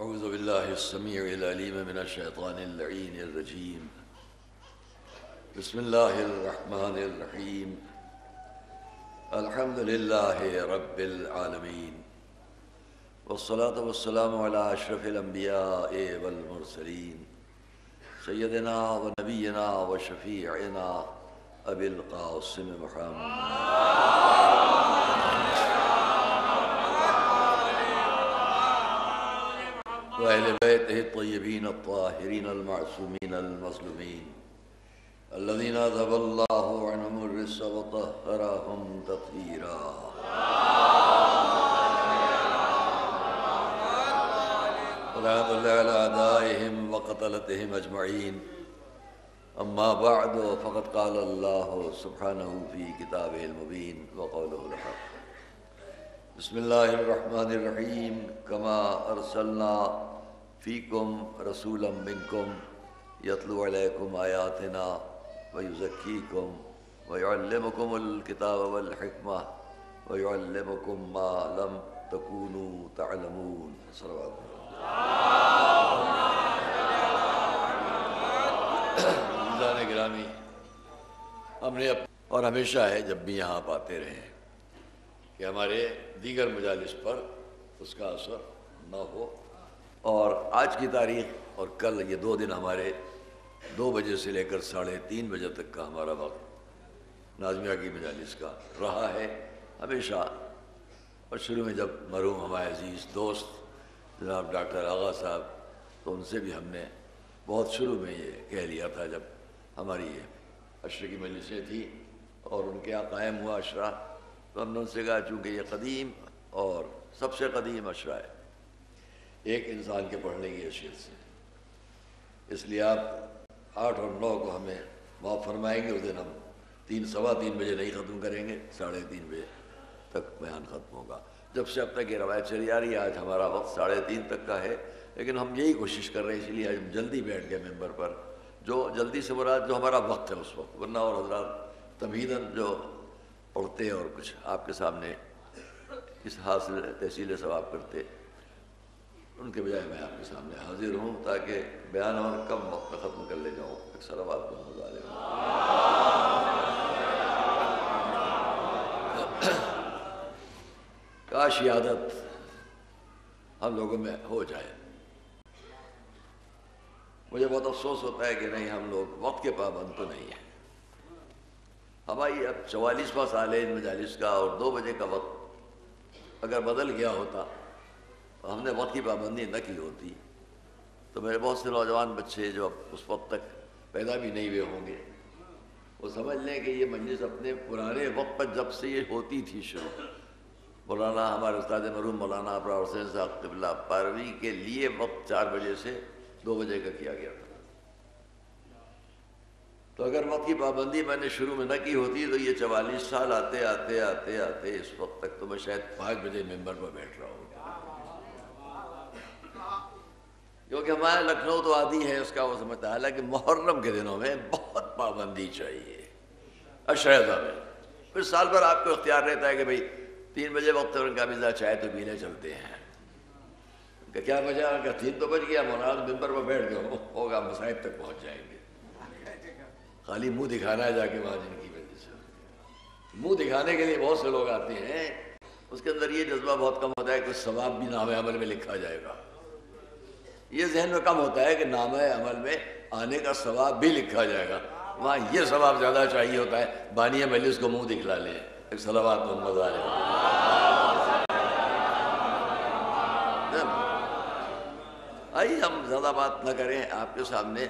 أعوذ بالله السميع العليم من الشيطان اللعين الرجيم. بسم الله الرحمن الرحيم. الحمد لله رب العالمين، والصلاة والسلام على أشرف الأنبياء والمرسلين سيدنا ونبينا وشفيعنا أبي القاسم محمد وأهل بيته الطيبين الطاهرين المعصومين المظلومين الذين أذهب الله عنهم الرجس وطهرهم تطهيرا. ولعنة الله على أعدائهم وقتلتهم أجمعين. أما بعد، فقد قال الله سبحانه في كتابه المبين وقوله الحق. بسم الله الرحمن الرحيم. كما أرسلنا فيكم رسولا منكم يتلو عليكم آياتنا ويزكيكم ويعلمكم الكتاب والحكمة ويعلمكم ما لم تكونوا تعلمون. صلوات اللہ گرامی، ہم نے اور ہمیشہ ہے جب بھی یہاں آپ آتے رہے کہ ہمارے دیگر مجالس پر اس کا اثر نہ ہو، اور آج کی تاریخ اور کل یہ 2 دن ہمارے 2 بجے سے لے کر 3:30 بجے تک کا ہمارا وقت ناظمیہ کی مجالس کا رہا ہے ہمیشہ. اور شروع میں جب مرحوم ہمارے عزیز دوست جناب ڈاکٹر آغا صاحب، تو ان سے بھی ہم نے بہت شروع میں یہ کہہ لیا تھا جب ہماری یہ عشرے کی مجلسیں تھیں اور ان کے یہاں قائم ہوا عشرہ، تو ہم نے ان سے کہا چونکہ یہ قدیم اور سب سے قدیم عشرہ ہے ایک انسان کے پڑھنے کی حیثیت سے، اس لیے آپ 8 اور 9 کو ہمیں معاف فرمائیں گے. اس دن ہم 3:15 بجے نہیں ختم کریں گے، 3:30 بجے تک بیان ختم ہوگا. جب سے اب تک یہ روایت چلی آ رہی ہے، آج ہمارا وقت 3:30 تک کا ہے، لیکن ہم یہی کوشش کر رہے ہیں، اس لیے آج ہم جلدی بیٹھ گئے ممبر پر. جو جلدی سے مراد جو ہمارا وقت ہے اس وقت، ورنہ اور حضرات تمہیداً جو پڑھتے اور کچھ آپ کے سامنے اس حاصل تحصیل ثواب کرتے، ان کے بجائے میں آپ کے سامنے حاضر ہوں تاکہ بیان اور کم وقت میں ختم کر لے جاؤں. ایک صلوات کو مزالے کاش یہ عادت ہم لوگوں میں ہو جائے. مجھے بہت افسوس ہوتا ہے کہ نہیں، ہم لوگ وقت کے پابند تو نہیں ہیں. ہماری اب 44واں سال ہے ان مجالس کا، اور 2 بجے کا وقت اگر بدل گیا ہوتا، ہم نے وقت کی پابندی نہ کی ہوتی، تو میرے بہت سے نوجوان بچے جو اب اس وقت تک پیدا بھی نہیں ہوئے ہوں گے، وہ سمجھ لیں کہ یہ مجلس اپنے پرانے وقت پر جب سے یہ ہوتی تھی شروع. مولانا ہمارے استاد مرحوم مولانا ابرار حسین صاحب قبلہ پاروی کے لیے وقت 4 بجے سے 2 بجے کا کیا گیا تھا. تو اگر وقت کی پابندی میں نے شروع میں نہ کی ہوتی تو یہ 44 سال آتے آتے آتے آتے اس وقت تک تو میں شاید 5 بجے ممبر پر بیٹھ رہا ہوں. کیونکہ ہمارا لکھنؤ تو عادی ہے اس کا، وہ سمجھتا ہے. حالانکہ محرم کے دنوں میں بہت پابندی چاہیے عشرہ میں. پھر سال بھر آپ کو اختیار رہتا ہے کہ بھئی 3 بجے وقت ان کا مزاج چائے تو پینے چلتے ہیں. کہ کیا وجہ کہ 3 تو بج گیا، مولانا ممبر پر بیٹھ گئے ہوگا، مصائب تک پہنچ جائیں گے. خالی منہ دکھانا ہے جا کے وہاں جن کی وجہ سے. منہ دکھانے کے لیے بہت سے لوگ آتے ہیں، اس کے اندر یہ جذبہ بہت کم ہوتا ہے کہ ثواب بھی نامہ عمل میں لکھا جائے گا. یہ ذہن میں کم ہوتا ہے کہ نامہ عمل میں آنے کا ثواب بھی لکھا جائے گا. وہاں یہ ثواب زیادہ چاہیے ہوتا ہے بانی مجلس کو منہ دکھلا لیں. ایک صلوات محمد علیہ. آئیے ہم زیادہ بات نہ کریں، آپ کے سامنے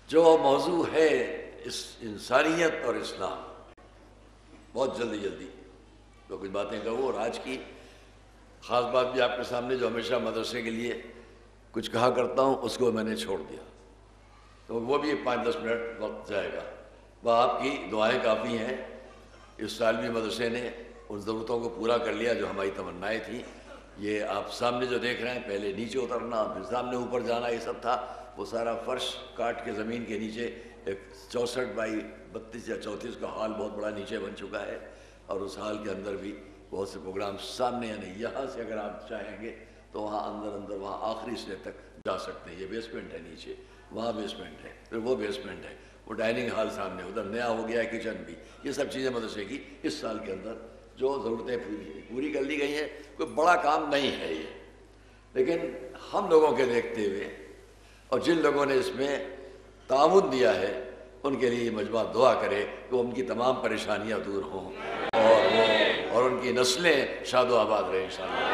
جو موضوع ہے اس انسانیت اور اسلام، بہت جلدی تو کچھ باتیں کہوں. اور آج کی خاص بات بھی آپ کے سامنے، جو ہمیشہ مدرسے کے لیے کچھ کہا کرتا ہوں اس کو میں نے چھوڑ دیا، تو وہ بھی 5-10 منٹ وقت جائے گا. وہ آپ کی دعائیں کافی ہیں. اس سال بھی مدرسے نے ان ضرورتوں کو پورا کر لیا جو ہماری تمنائیں تھیں. یہ آپ سامنے جو دیکھ رہے ہیں، پہلے نیچے اترنا پھر سامنے اوپر جانا، یہ سب تھا. وہ سارا فرش کاٹ کے زمین کے نیچے ایک 64x32 یا 34 کا ہال بہت بڑا نیچے بن چکا ہے، اور اس ہال کے اندر بھی بہت سے پروگرام سامنے، یعنی یہاں سے اگر آپ چاہیں گے تو وہاں اندر وہاں آخری سطح تک جا سکتے ہیں. یہ بیسمنٹ ہے نیچے, وہاں بیسمنٹ ہے, پھر وہ بیسمنٹ ہے, وہ ڈائننگ ہال سامنے, ادھر نیا ہو گیا ہے کچن بھی. یہ سب چیزیں مدرسے کی اس سال کے اندر جو ضرورتیں پوری کر لی گئی ہیں. کوئی بڑا کام نہیں ہے یہ, لیکن ہم لوگوں کے دیکھتے ہوئے اور جن لوگوں نے اس میں تعاون دیا ہے ان کے لیے یہ مجمع دعا کرے کہ ان کی تمام پریشانیاں دور ہوں اور ان کی نسلیں شاد و آباد رہیں انشاءاللہ.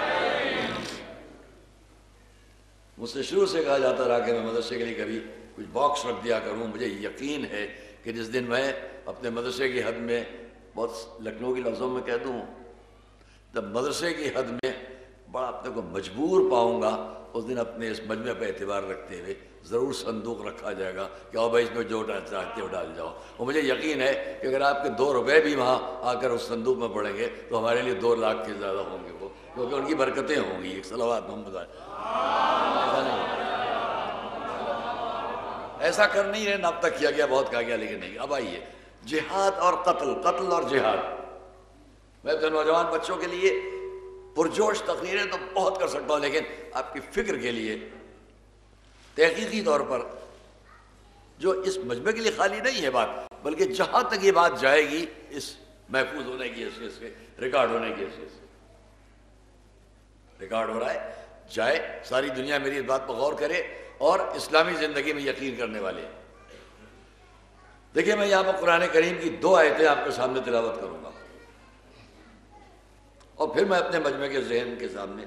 مجھ سے شروع سے کہا جاتا رہا کہ میں مدرسے کے لیے کبھی کچھ باکس رکھ دیا کروں. مجھے یقین ہے کہ جس دن میں اپنے مدرسے کی حد میں, بہت لکھنؤ کی لفظوں میں کہہ دوں, جب مدرسے کی حد میں بڑا اپنے کو مجبور پاؤں گا, اس دن اپنے اس مجمع پہ اعتبار رکھتے ہوئے ضرور صندوق رکھا جائے گا کہ آؤ بھائی اس میں جو چاہتے ہو ڈال جاؤ. اور مجھے یقین ہے کہ اگر آپ کے 2 روپے بھی وہاں آ کر اس صندوق میں پڑیں گے تو ہمارے لیے 2 لاکھ کے زیادہ ہوں گے وہ, کیونکہ ان کی برکتیں ہوں گی. ایک صلوات محمد علیہ. ایسا کر نہیں رہے, اب تک کیا گیا, بہت کہا گیا, لیکن نہیں. اب آئیے, جہاد اور قتل اور جہاد. میں اپنے نوجوان بچوں کے لیے پرجوش تقریریں تو بہت کر سکتا ہوں, لیکن آپ کی فکر کے لیے تحقیقی طور پر جو اس مجمع کے لیے خالی نہیں ہے بات, بلکہ جہاں تک یہ بات جائے گی اس محفوظ ہونے کی حیثیت سے, ریکارڈ ہونے کی حیثیت سے, ریکارڈ ہو رہا ہے, جائے, ساری دنیا میری اس بات پر غور کرے اور اسلامی زندگی میں یقین کرنے والے. دیکھیں, میں یہاں پر قرآن کریم کی 2 آیتیں آپ کے سامنے تلاوت کروں گا, اور پھر میں اپنے مجمع کے ذہن کے سامنے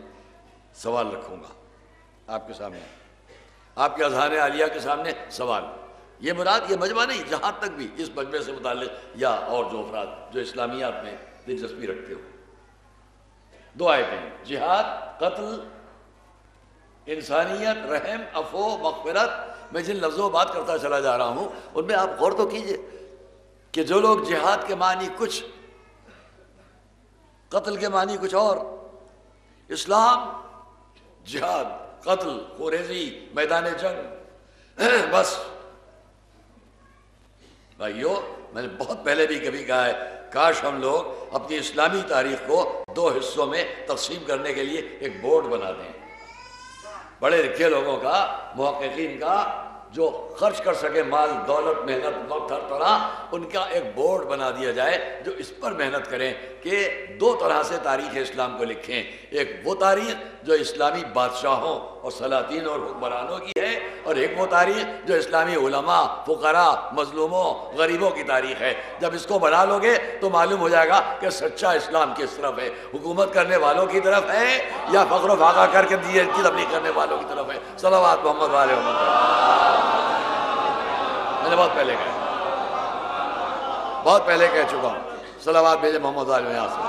سوال رکھوں گا. آپ کے سامنے, آپ کے اذہان عالیہ کے سامنے سوال. یہ مراد یہ مجمع نہیں, جہاں تک بھی اس مجمع سے متعلق یا اور جو افراد جو اسلامیات میں دلچسپی رکھتے ہو. 2 آیتیں, جہاد, قتل, انسانیت, رحم, عفو, مغفرت. میں جن لفظوں بات کرتا چلا جا رہا ہوں ان میں آپ غور تو کیجئے کہ جو لوگ جہاد کے معنی کچھ, قتل کے معنی کچھ اور, اسلام, جہاد, قتل, خوریزی, میدان جنگ, بس بھائیو, میں نے بہت پہلے بھی کبھی کہا ہے, کاش ہم لوگ اپنی اسلامی تاریخ کو 2 حصوں میں تقسیم کرنے کے لیے ایک بورڈ بنا دیں. بڑے لکھے لوگوں کا, محققین کا, جو خرچ کر سکے مال, دولت, محنت, وقت, ہر طرح, ان کا ایک بورڈ بنا دیا جائے جو اس پر محنت کریں کہ 2 طرح سے تاریخ اسلام کو لکھیں. ایک وہ تاریخ جو اسلامی بادشاہوں اور سلاطین اور حکمرانوں کی ہے, اور ایک وہ تاریخ جو اسلامی علماء, فقراء, مظلوموں, غریبوں کی تاریخ ہے. جب اس کو بنا لو گے تو معلوم ہو جائے گا کہ سچا اسلام کس طرف ہے, حکومت کرنے والوں کی طرف ہے یا فخر و فاقہ کر کے دین کی تبلیغ کرنے والوں کی طرف ہے. صلوات محمد علیہ وسلم. میں نے بہت پہلے کہہ چکا ہوں, صلوات بھیجے محمد علیہ یہاں سے.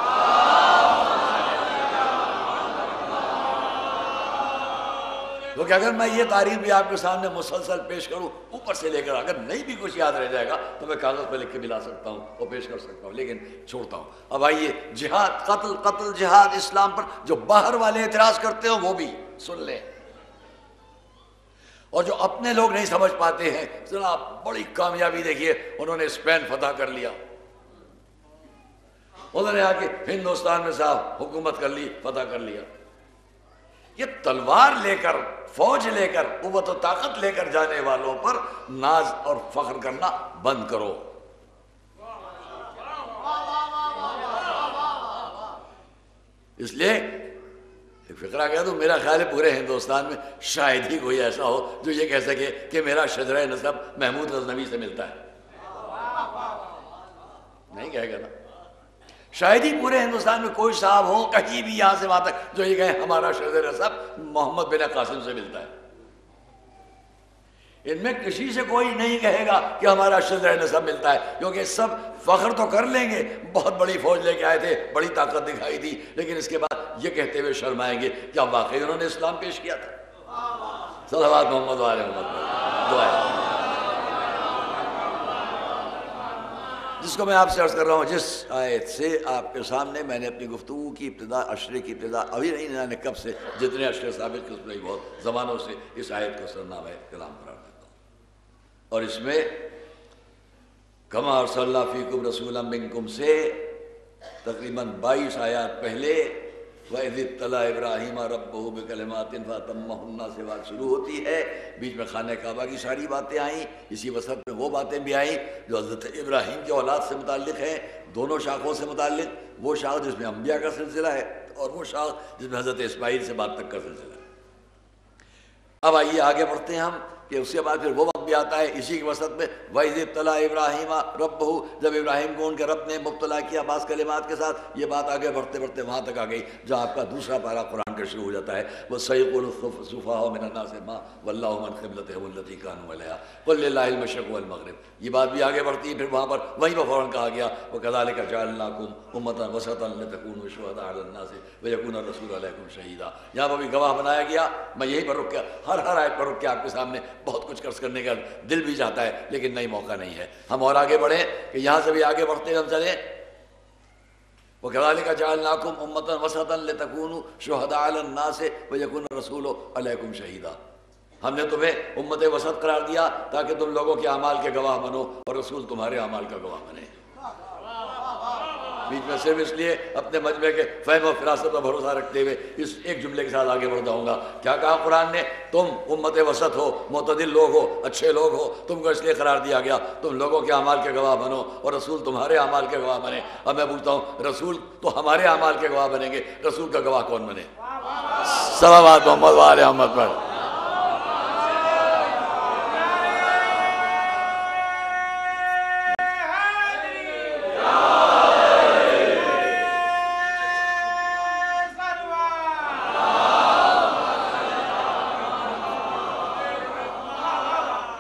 کیونکہ اگر میں یہ تاریخ بھی آپ کے سامنے مسلسل پیش کروں اوپر سے لے کر, اگر نہیں بھی کچھ یاد رہ جائے گا تو میں کاغذ پہ لکھ کے بھی لا سکتا ہوں اور پیش کر سکتا ہوں, لیکن چھوڑتا ہوں. اب آئیے, جہاد, قتل, جہاد, اسلام پر جو باہر والے اعتراض کرتے ہو وہ بھی سن لیں, اور جو اپنے لوگ نہیں سمجھ پاتے ہیں. ذرا بڑی کامیابی دیکھیے, انہوں نے اسپین فتح کر لیا, انہوں نے آ کے ہندوستان میں صاحب حکومت کر لی, فتح کر لیا. یہ تلوار لے کر, فوج لے کر, قوت و طاقت لے کر جانے والوں پر ناز اور فخر کرنا بند کرو. اس لیے ایک فقرہ کہہ دوں, میرا خیال ہے پورے ہندوستان میں شاید ہی کوئی ایسا ہو جو یہ کہہ سکے کہ میرا شجرہ نسب محمود غزنوی سے ملتا ہے. نہیں کہے گا نا. شاید ہی پورے ہندوستان میں کوئی صاحب ہو کہیں بھی یہاں سے وہاں تک جو یہ کہے ہمارا شجرہ نسب محمد بن قاسم سے ملتا ہے. ان میں کسی سے کوئی نہیں کہے گا کہ ہمارا شجرہ نسب ملتا ہے, کیونکہ سب فخر تو کر لیں گے, بہت بڑی فوج لے کے آئے تھے, بڑی طاقت دکھائی تھی, لیکن اس کے بعد یہ کہتے ہوئے شرمائیں گے کیا واقعی انہوں نے اسلام پیش کیا تھا. صلوات محمد علیہ وسلم. دعا جس کو میں آپ سے عرض کر رہا ہوں, جس آیت سے آپ کے سامنے میں نے اپنی گفتگو کی ابتدا, اشرے کی ابتدا, ابھی نہیں جانے کب سے, جتنے اشرے ثابت قسم نہیں, بہت زمانوں سے اس آیت کو سرنامہ کلام قرار دیتا ہوں. اور اس میں کما ارسلنا فیکم رسولا منکم سے تقریباً 22 آیات پہلے وَإِذِ ابْتَلَىٰ إِبْرَاهِيمَ رَبُّهُ بِكَلِمَاتٍ فَأَتَمَّهُنَّ سے بات شروع ہوتی ہے، بیچ میں خانہ کعبہ کی ساری باتیں آئیں، اسی وسط میں وہ باتیں بھی آئیں جو حضرت ابراہیم کے اولاد سے متعلق ہیں، دونوں شاخوں سے متعلق، وہ شاخ جس میں انبیاء کا سلسلہ ہے اور وہ شاخ جس میں حضرت اسماعیل سے بات تک کا سلسلہ ہے۔ اب آئیے آگے بڑھتے ہیں ہم کہ اس کے بعد پھر وہ وقت بھی آتا ہے اسی کے وسط میں وَإِذِ ابْتَلَىٰ إِبْرَاهِيمَ رَبُّهُ، جب ابراہیم کو ان کے رب نے مبتلا کیا بعض کلمات کے ساتھ۔ یہ بات آگے بڑھتے بڑھتے وہاں تک آ گئی جہاں آپ کا دوسرا پارہ قرآن کا شروع ہو جاتا ہے وَسَيَقُولُ السُّفَهَاءُ مِنَ النَّاسِ مَا وَلَّاهُمْ عَنْ قِبْلَتِهِمُ الَّتِي كَانُوا عَلَيْهَا قُل لِلَّهِ الْمَشْرِقُ وَالْمَغْرِبُ۔ یہ بات بھی آگے بڑھتی ہے، پھر وہاں پر وہیں پر فوراً کہا گیا وَكَذَلِكَ جَعَلْنَاكُمْ أُمَّةً وَسَطًا لِتَكُونُوا شُهَدَاءَ عَلَى النَّاسِ وَيَكُونَ الرَّسُولُ عَلَيْكُمْ شَهِيدًا۔ یہاں پر بھی گواہ بنایا گیا۔ میں یہیں پر رک کے ہر آیت پر رک کے آپ کے سامنے بہت کچھ عرض کرنے کا دل بھی چاہتا ہے لیکن نہیں، موقع نہیں ہے۔ ہم اور آگے بڑھیں کہ یہاں سے بھی آگے بڑھتے ہم چلیں وَكَذَلِكَ جَعَلْنَاكُمْ أُمَّةً وَسَطًا لِتَكُونُوا شُهَدَاءَ عَلَى النَّاسِ وَيَكُونَ الرَّسُولُ عَلَيْكُمْ شَهِيدًا۔ ہم نے تمہیں امت وسط قرار دیا تاکہ تم لوگوں کے اعمال کے گواہ بنو اور رسول تمہارے اعمال کا گواہ بنے۔ بیچ میں صرف اس لیے اپنے مجمع کے فہم و فراست پر بھروسہ رکھتے ہوئے اس ایک جملے کے ساتھ آگے بڑھ جاؤں گا۔ کیا کہا قرآن نے؟ تم امت وسط ہو، معتدل لوگ ہو، اچھے لوگ ہو، تم کو اس لیے قرار دیا گیا تم لوگوں کے اعمال کے گواہ بنو اور رسول تمہارے اعمال کے گواہ بنے۔ اب میں پوچھتا ہوں رسول تو ہمارے اعمال کے گواہ بنیں گے، رسول کا گواہ کون بنے؟ صلوات محمد و آل محمد پر۔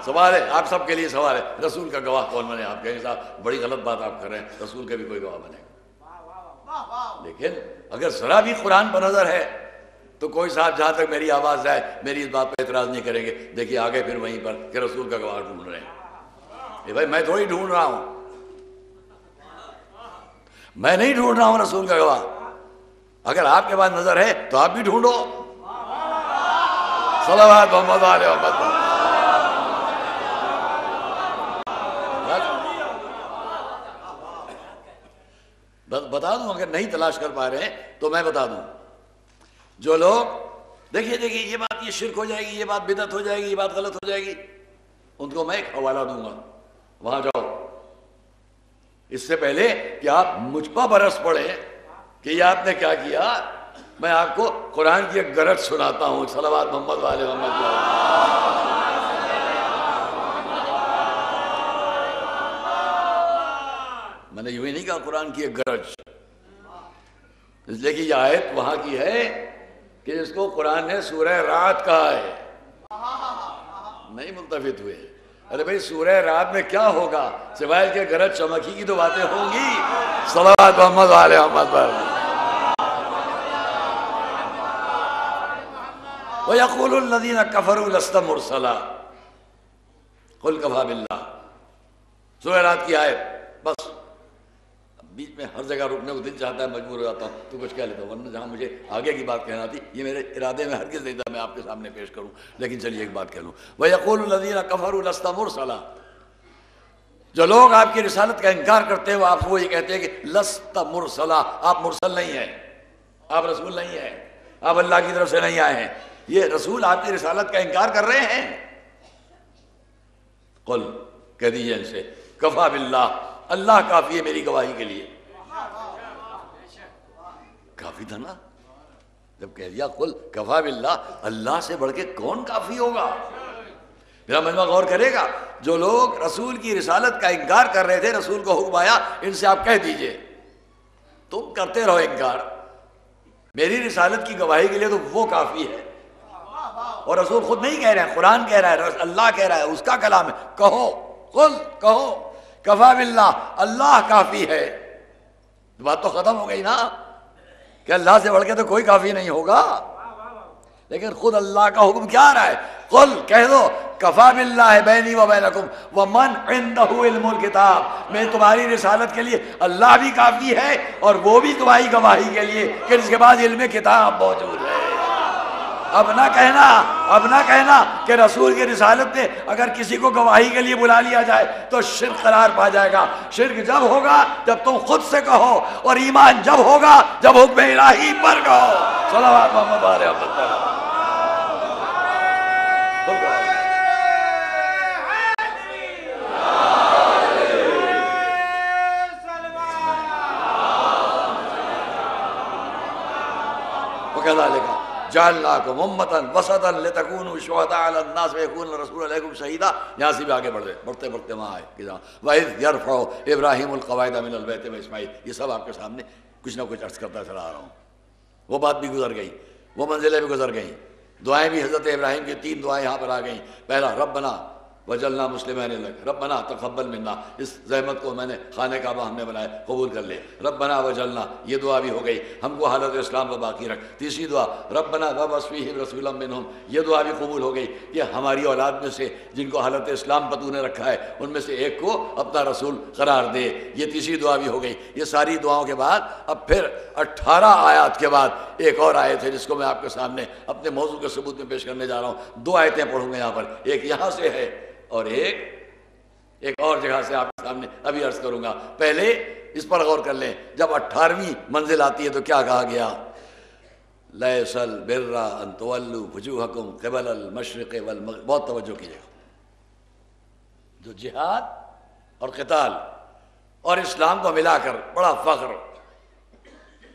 سوال ہے آپ سب کے لیے، سوال ہے رسول کا گواہ کون بنے؟ آپ کہیں صاحب بڑی غلط بات آپ کر رہے ہیں، رسول کے بھی کوئی گواہ بنے گا۔ لیکن اگر ذرا بھی قرآن پر نظر ہے تو کوئی صاحب جہاں تک میری آواز جائے میری اس بات پہ اعتراض نہیں کریں گے۔ دیکھیے آگے پھر وہیں پر کہ رسول کا گواہ ڈھونڈ رہے ہیں۔ بھائی میں تھوڑی ڈھونڈ رہا ہوں، میں نہیں ڈھونڈ رہا ہوں رسول کا گواہ۔ اگر آپ کے پاس نظر ہے تو آپ بھی ڈھونڈو۔ صلوات محمد علیہ وسلم۔ بتا دوں اگر نہیں تلاش کر پا رہے ہیں تو میں بتا دوں۔ جو لوگ دیکھیے یہ بات یہ شرک ہو جائے گی، یہ بات بدعت ہو جائے گی، یہ بات غلط ہو جائے گی، ان کو میں ایک حوالہ دوں گا، وہاں جاؤ۔ اس سے پہلے کہ آپ مجھ پر برس پڑے کہ یہ آپ نے کیا کیا، میں آپ کو قرآن کی ایک گرج سناتا ہوں۔ صلوات محمد والے محمد۔ میں نے یوں ہی نہیں کہا قرآن کی ایک گرج، اس لیے کہ یہ آیت وہاں کی ہے کہ جس کو قرآن نے سورہ رعد کہا ہے۔ نہیں ملتفت ہوئے، ارے بھائی سورہ رعد میں کیا ہوگا سوائے کہ گرج چمکی کی تو باتیں ہوں گی۔ صلوات محمد علیہ محمد پر۔ وَيَقُولُ الَّذِينَ كَفَرُوا لَسْتَ مُرْسَلًا قُلْ كَفَىٰ بِاللَّهِ۔ سورہ رعد کی آیت بس۔ بیچ میں ہر جگہ رکنے کو دل چاہتا ہے، مجبور ہو جاتا ہوں تو کچھ کہہ لیتا ہوں، ورنہ جہاں مجھے آگے کی بات کہنا تھی یہ میرے ارادے میں ہرگز نہیں تھا میں آپ کے سامنے پیش کروں، لیکن چلیے ایک بات کہہ لوں۔ وَيَقُولُ الَّذِينَ كَفَرُوا لَسْتَ مُرْسَلًا۔ جو لوگ آپ کی رسالت کا انکار کرتے ہیں آپ وہ یہ کہتے ہیں کہ لست مرسلا، آپ مرسل نہیں ہیں، آپ رسول نہیں ہیں، آپ اللہ کی طرف سے نہیں آئے ہیں۔ یہ رسول آپ کی رسالت کا انکار کر رہے ہیں۔ قل کہہ دیجیے ان سے کفا باللہ، اللہ کافی ہے میری گواہی کے لیے۔ کافی تھا نا جب کہہ دیا قل کفا باللہ، اللہ سے بڑھ کے کون کافی ہوگا؟ میرا مجمع غور کرے گا، جو لوگ رسول کی رسالت کا انکار کر رہے تھے رسول کو حکم آیا ان سے آپ کہہ دیجئے تم کرتے رہو انکار، میری رسالت کی گواہی کے لیے تو وہ کافی ہے۔ اور رسول خود نہیں کہہ رہے ہیں، قرآن کہہ رہا ہے، اللہ کہہ رہا ہے، اس کا کلام ہے۔ کہو قل، کہو کفا باللہ، اللہ کافی ہے۔ بات تو ختم ہو گئی نا کہ اللہ سے بڑھ کے تو کوئی کافی نہیں ہوگا، لیکن خود اللہ کا حکم کیا آ رہا ہے؟ قل کہہ دو کفا باللہ بینی و بینکم ومن عندہ علم الکتاب، میں تمہاری رسالت کے لیے اللہ بھی کافی ہے اور وہ بھی تمہاری گواہی کے لیے کہ جس کے بعد علم کتاب موجود ہے۔ اب نہ کہنا کہ رسول کی رسالت میں اگر کسی کو گواہی کے لیے بلا لیا جائے تو شرک قرار پا جائے گا۔ شرک جب ہوگا جب تم خود سے کہو، اور ایمان جب ہوگا جب حکم الہی پر کہو۔ صلوات محمد علیہ وسلم۔ وَكَذَلِكَ جَعَلْنَاكُمْ أُمَّةً وَسَطًا لِتَكُونُوا شُهَدَاءَ عَلَى النَّاسِ وَيَكُونَ الرَّسُولُ عَلَيْكُمْ شَهِيدًا۔ یہاں سے بھی آگے بڑھتے وہاں آئے کہ وَإِذْ يَرْفَعُ إِبْرَاهِيمُ الْقَوَاعِدَ مِنَ الْبَيْتِ وَإِسْمَاعِيلُ، یہ سب آپ کے سامنے کچھ نہ کچھ عرض کرتا چلا آ رہا ہوں۔ وہ بات بھی گزر گئی، وہ منزلیں بھی گزر گئیں، دعائیں بھی حضرت ابراہیم کی 3 دعائیں یہاں پر آ گئیں۔ پہلا ربنا وجلنا مسلمین لک، ربنا تقبل منا، اس زحمت کو میں نے خانہ کعبہ ہم نے بنایا، قبول کر لے۔ ربنا وجلنا، یہ دعا بھی ہو گئی، ہم کو حالت اسلام پر باقی رکھ۔ تیسری دعا ربنا وابعث فیہم رسولا منہم، یہ دعا بھی قبول ہو گئی کہ ہماری اولاد میں سے جن کو حالت اسلام پر تو نے رکھا ہے ان میں سے ایک کو اپنا رسول قرار دے، یہ تیسری دعا بھی ہو گئی۔ یہ ساری دعاؤں کے بعد اب پھر 18 آیات کے بعد ایک اور آیت ہے جس کو میں آپ کے سامنے اپنے موضوع کے ثبوت میں پیش کرنے جا رہا ہوں۔ 2 آیتیں پڑھوں گا یہاں پر، ایک یہاں سے ہے اور ایک اور جگہ سے آپ کے سامنے ابھی عرض کروں گا۔ پہلے اس پر غور کر لیں، جب 18ویں منزل آتی ہے تو کیا کہا گیا؟ لیس البر ان تولوا وجوہکم قبل المشرق والمغرب، بہت توجہ کیجیے گا۔ جو جہاد اور قتال اور اسلام کو ملا کر بڑا فخر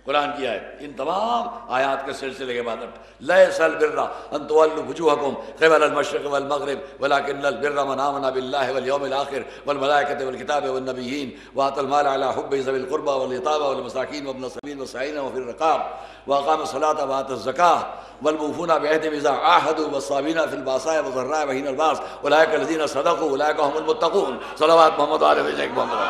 قرآن کی آیت، ان تمام آیات کے سلسلے کے بعد لیس البر ان تولوا وجوہکم قبل المشرق والمغرب ولکن البر من آمن باللہ والیوم الآخر والملائکۃ والکتاب والنبیین وآتى المال على حبہ ذوی القربى والیتامى والمساکین وابن السبیل والسائلین وفی الرقاب واقام الصلاة وآتى الزکاة والموفون بعہدہم اذا عاہدوا والصابرین فی البأساء والضراء وحین البأس اولئک الذین صدقوا اولئک هم المتقون۔ صلوات محمد علیہ محمد۔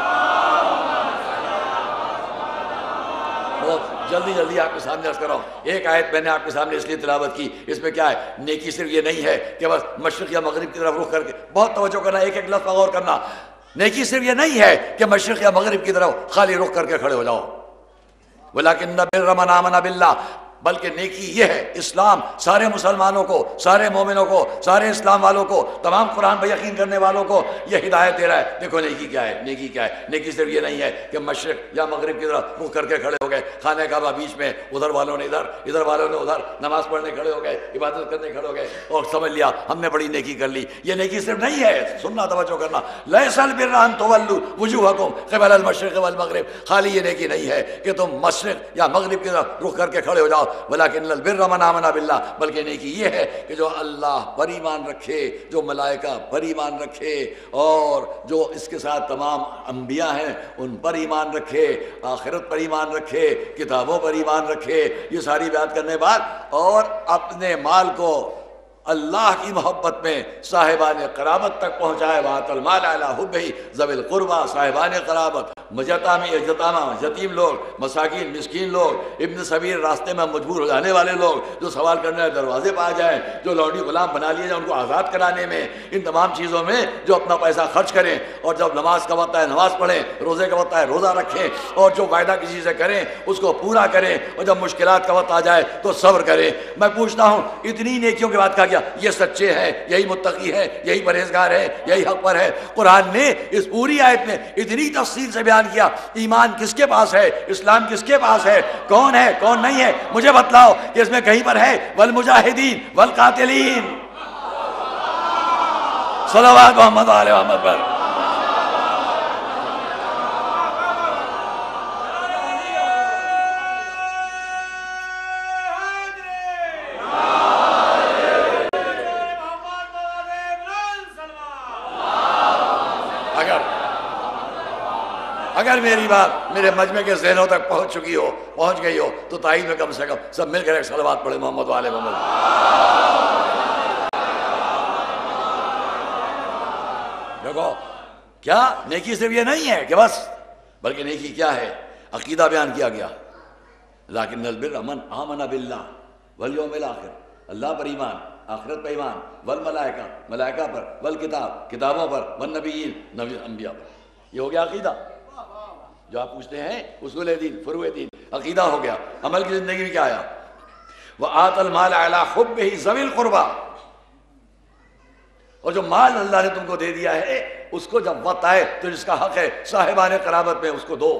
جلدی آپ کے سامنے عرض کر رہا ہوں۔ ایک آیت میں نے آپ کے سامنے اس لیے تلاوت کی، اس میں کیا ہے؟ نیکی صرف یہ نہیں ہے کہ بس مشرق یا مغرب کی طرف رخ کر کے، بہت توجہ کرنا، ایک ایک لفظ پر غور کرنا۔ نیکی صرف یہ نہیں ہے کہ مشرق یا مغرب کی طرف خالی رخ کر کے کھڑے ہو جاؤ، ولیکن البر من آمن باللہ، بلکہ نیکی یہ ہے اسلام سارے مسلمانوں کو، سارے مومنوں کو، سارے اسلام والوں کو، تمام قرآن پر یقین کرنے والوں کو یہ ہدایت دے رہا ہے۔ دیکھو نیکی کیا ہے، نیکی کیا ہے؟ نیکی صرف یہ نہیں ہے کہ مشرق یا مغرب کی طرف منہ کر کے کھڑے ہو گئے، خانہ کعبہ بیچ میں، ادھر والوں نے ادھر، ادھر والوں نے ادھر، نماز پڑھنے کھڑے ہو گئے، عبادت کرنے کھڑے ہو گئے اور سمجھ لیا ہم نے بڑی نیکی کر لی۔ یہ نیکی صرف نہیں ہے، سننا، توجہ کرنا، لیس البر ان تولوا وجوہکم قبل المشرق والمغرب، خالی یہ نیکی نہیں ہے کہ تم مشرق یا مغرب کی طرف رخ کر کے کھڑے ہو جاؤ، ولیکن البر من آمن باللہ، بلکہ نیکی یہ ہے کہ جو اللہ پر ایمان رکھے، جو ملائکہ پر ایمان رکھے، اور جو اس کے ساتھ تمام انبیاء ہیں ان پر ایمان رکھے، آخرت پر ایمان رکھے، کتابوں پر ایمان رکھے۔ یہ ساری بات کرنے کے بعد اور اپنے مال کو اللہ کی محبت میں صاحبان قرابت تک پہنچائے، وآتى المال على حبہ ذوی القربى، صاحبان قرابت، یتیم لوگ، مساکین، مسکین لوگ، ابن سبیل، راستے میں مجبور ہو جانے والے لوگ، جو سوال کرنے والے دروازے پہ آ جائیں، جو لونڈی غلام بنا لیے جائیں، ان کو آزاد کرانے میں، ان تمام چیزوں میں جو اپنا پیسہ خرچ کریں، اور جب نماز کا وقت ہے نماز پڑھیں، روزے کا وقت ہے روزہ رکھیں، اور جو وعدہ کسی سے کریں اس کو پورا کریں، اور جب مشکلات کا وقت آ جائے تو صبر کریں۔ میں پوچھتا ہوں اتنی نیکیوں کے بعد کہا گیا یہ سچے ہیں، یہی متقی ہیں، یہی پرہیزگار ہیں، یہی حق پر ہے۔ قرآن نے اس پوری آیت میں اتنی تفصیل سے بیان کیا، ایمان کس کے پاس ہے، اسلام کس کے پاس ہے، کون ہے کون نہیں ہے، مجھے بتلاؤ کہ اس میں کہیں پر ہے والمجاہدین والقاتلین۔ صلوات محمد علیہ محمد پر۔ اگر میری بات میرے مجمع کے ذہنوں تک پہنچ گئی ہو تو تائید میں کم سے کم سب مل کر ایک صلوات پڑھے محمد والے محمد۔ دیکھو کیا نیکی صرف یہ نہیں ہے کہ بس، بلکہ نیکی کیا ہے؟ عقیدہ بیان کیا گیا، لیکن البر من آمن باللہ والیوم الآخر، اللہ پر ایمان، آخرت پر ایمان، والملائکہ، ملائکہ پر، والکتاب، کتابوں پر، والنبیین، نبی انبیاء پر۔ یہ ہو گیا عقیدہ جو آپ پوچھتے ہیں، اصول دین، فروع دین، عقیدہ ہو گیا۔ عمل کی زندگی میں کیا آیا؟ وآت المال علی حبہ ذوی القربی، اور جو مال اللہ نے تم کو دے دیا ہے اس کو جب وقت آئے تو جس کا حق ہے صاحبان قرابت میں اس کو دو۔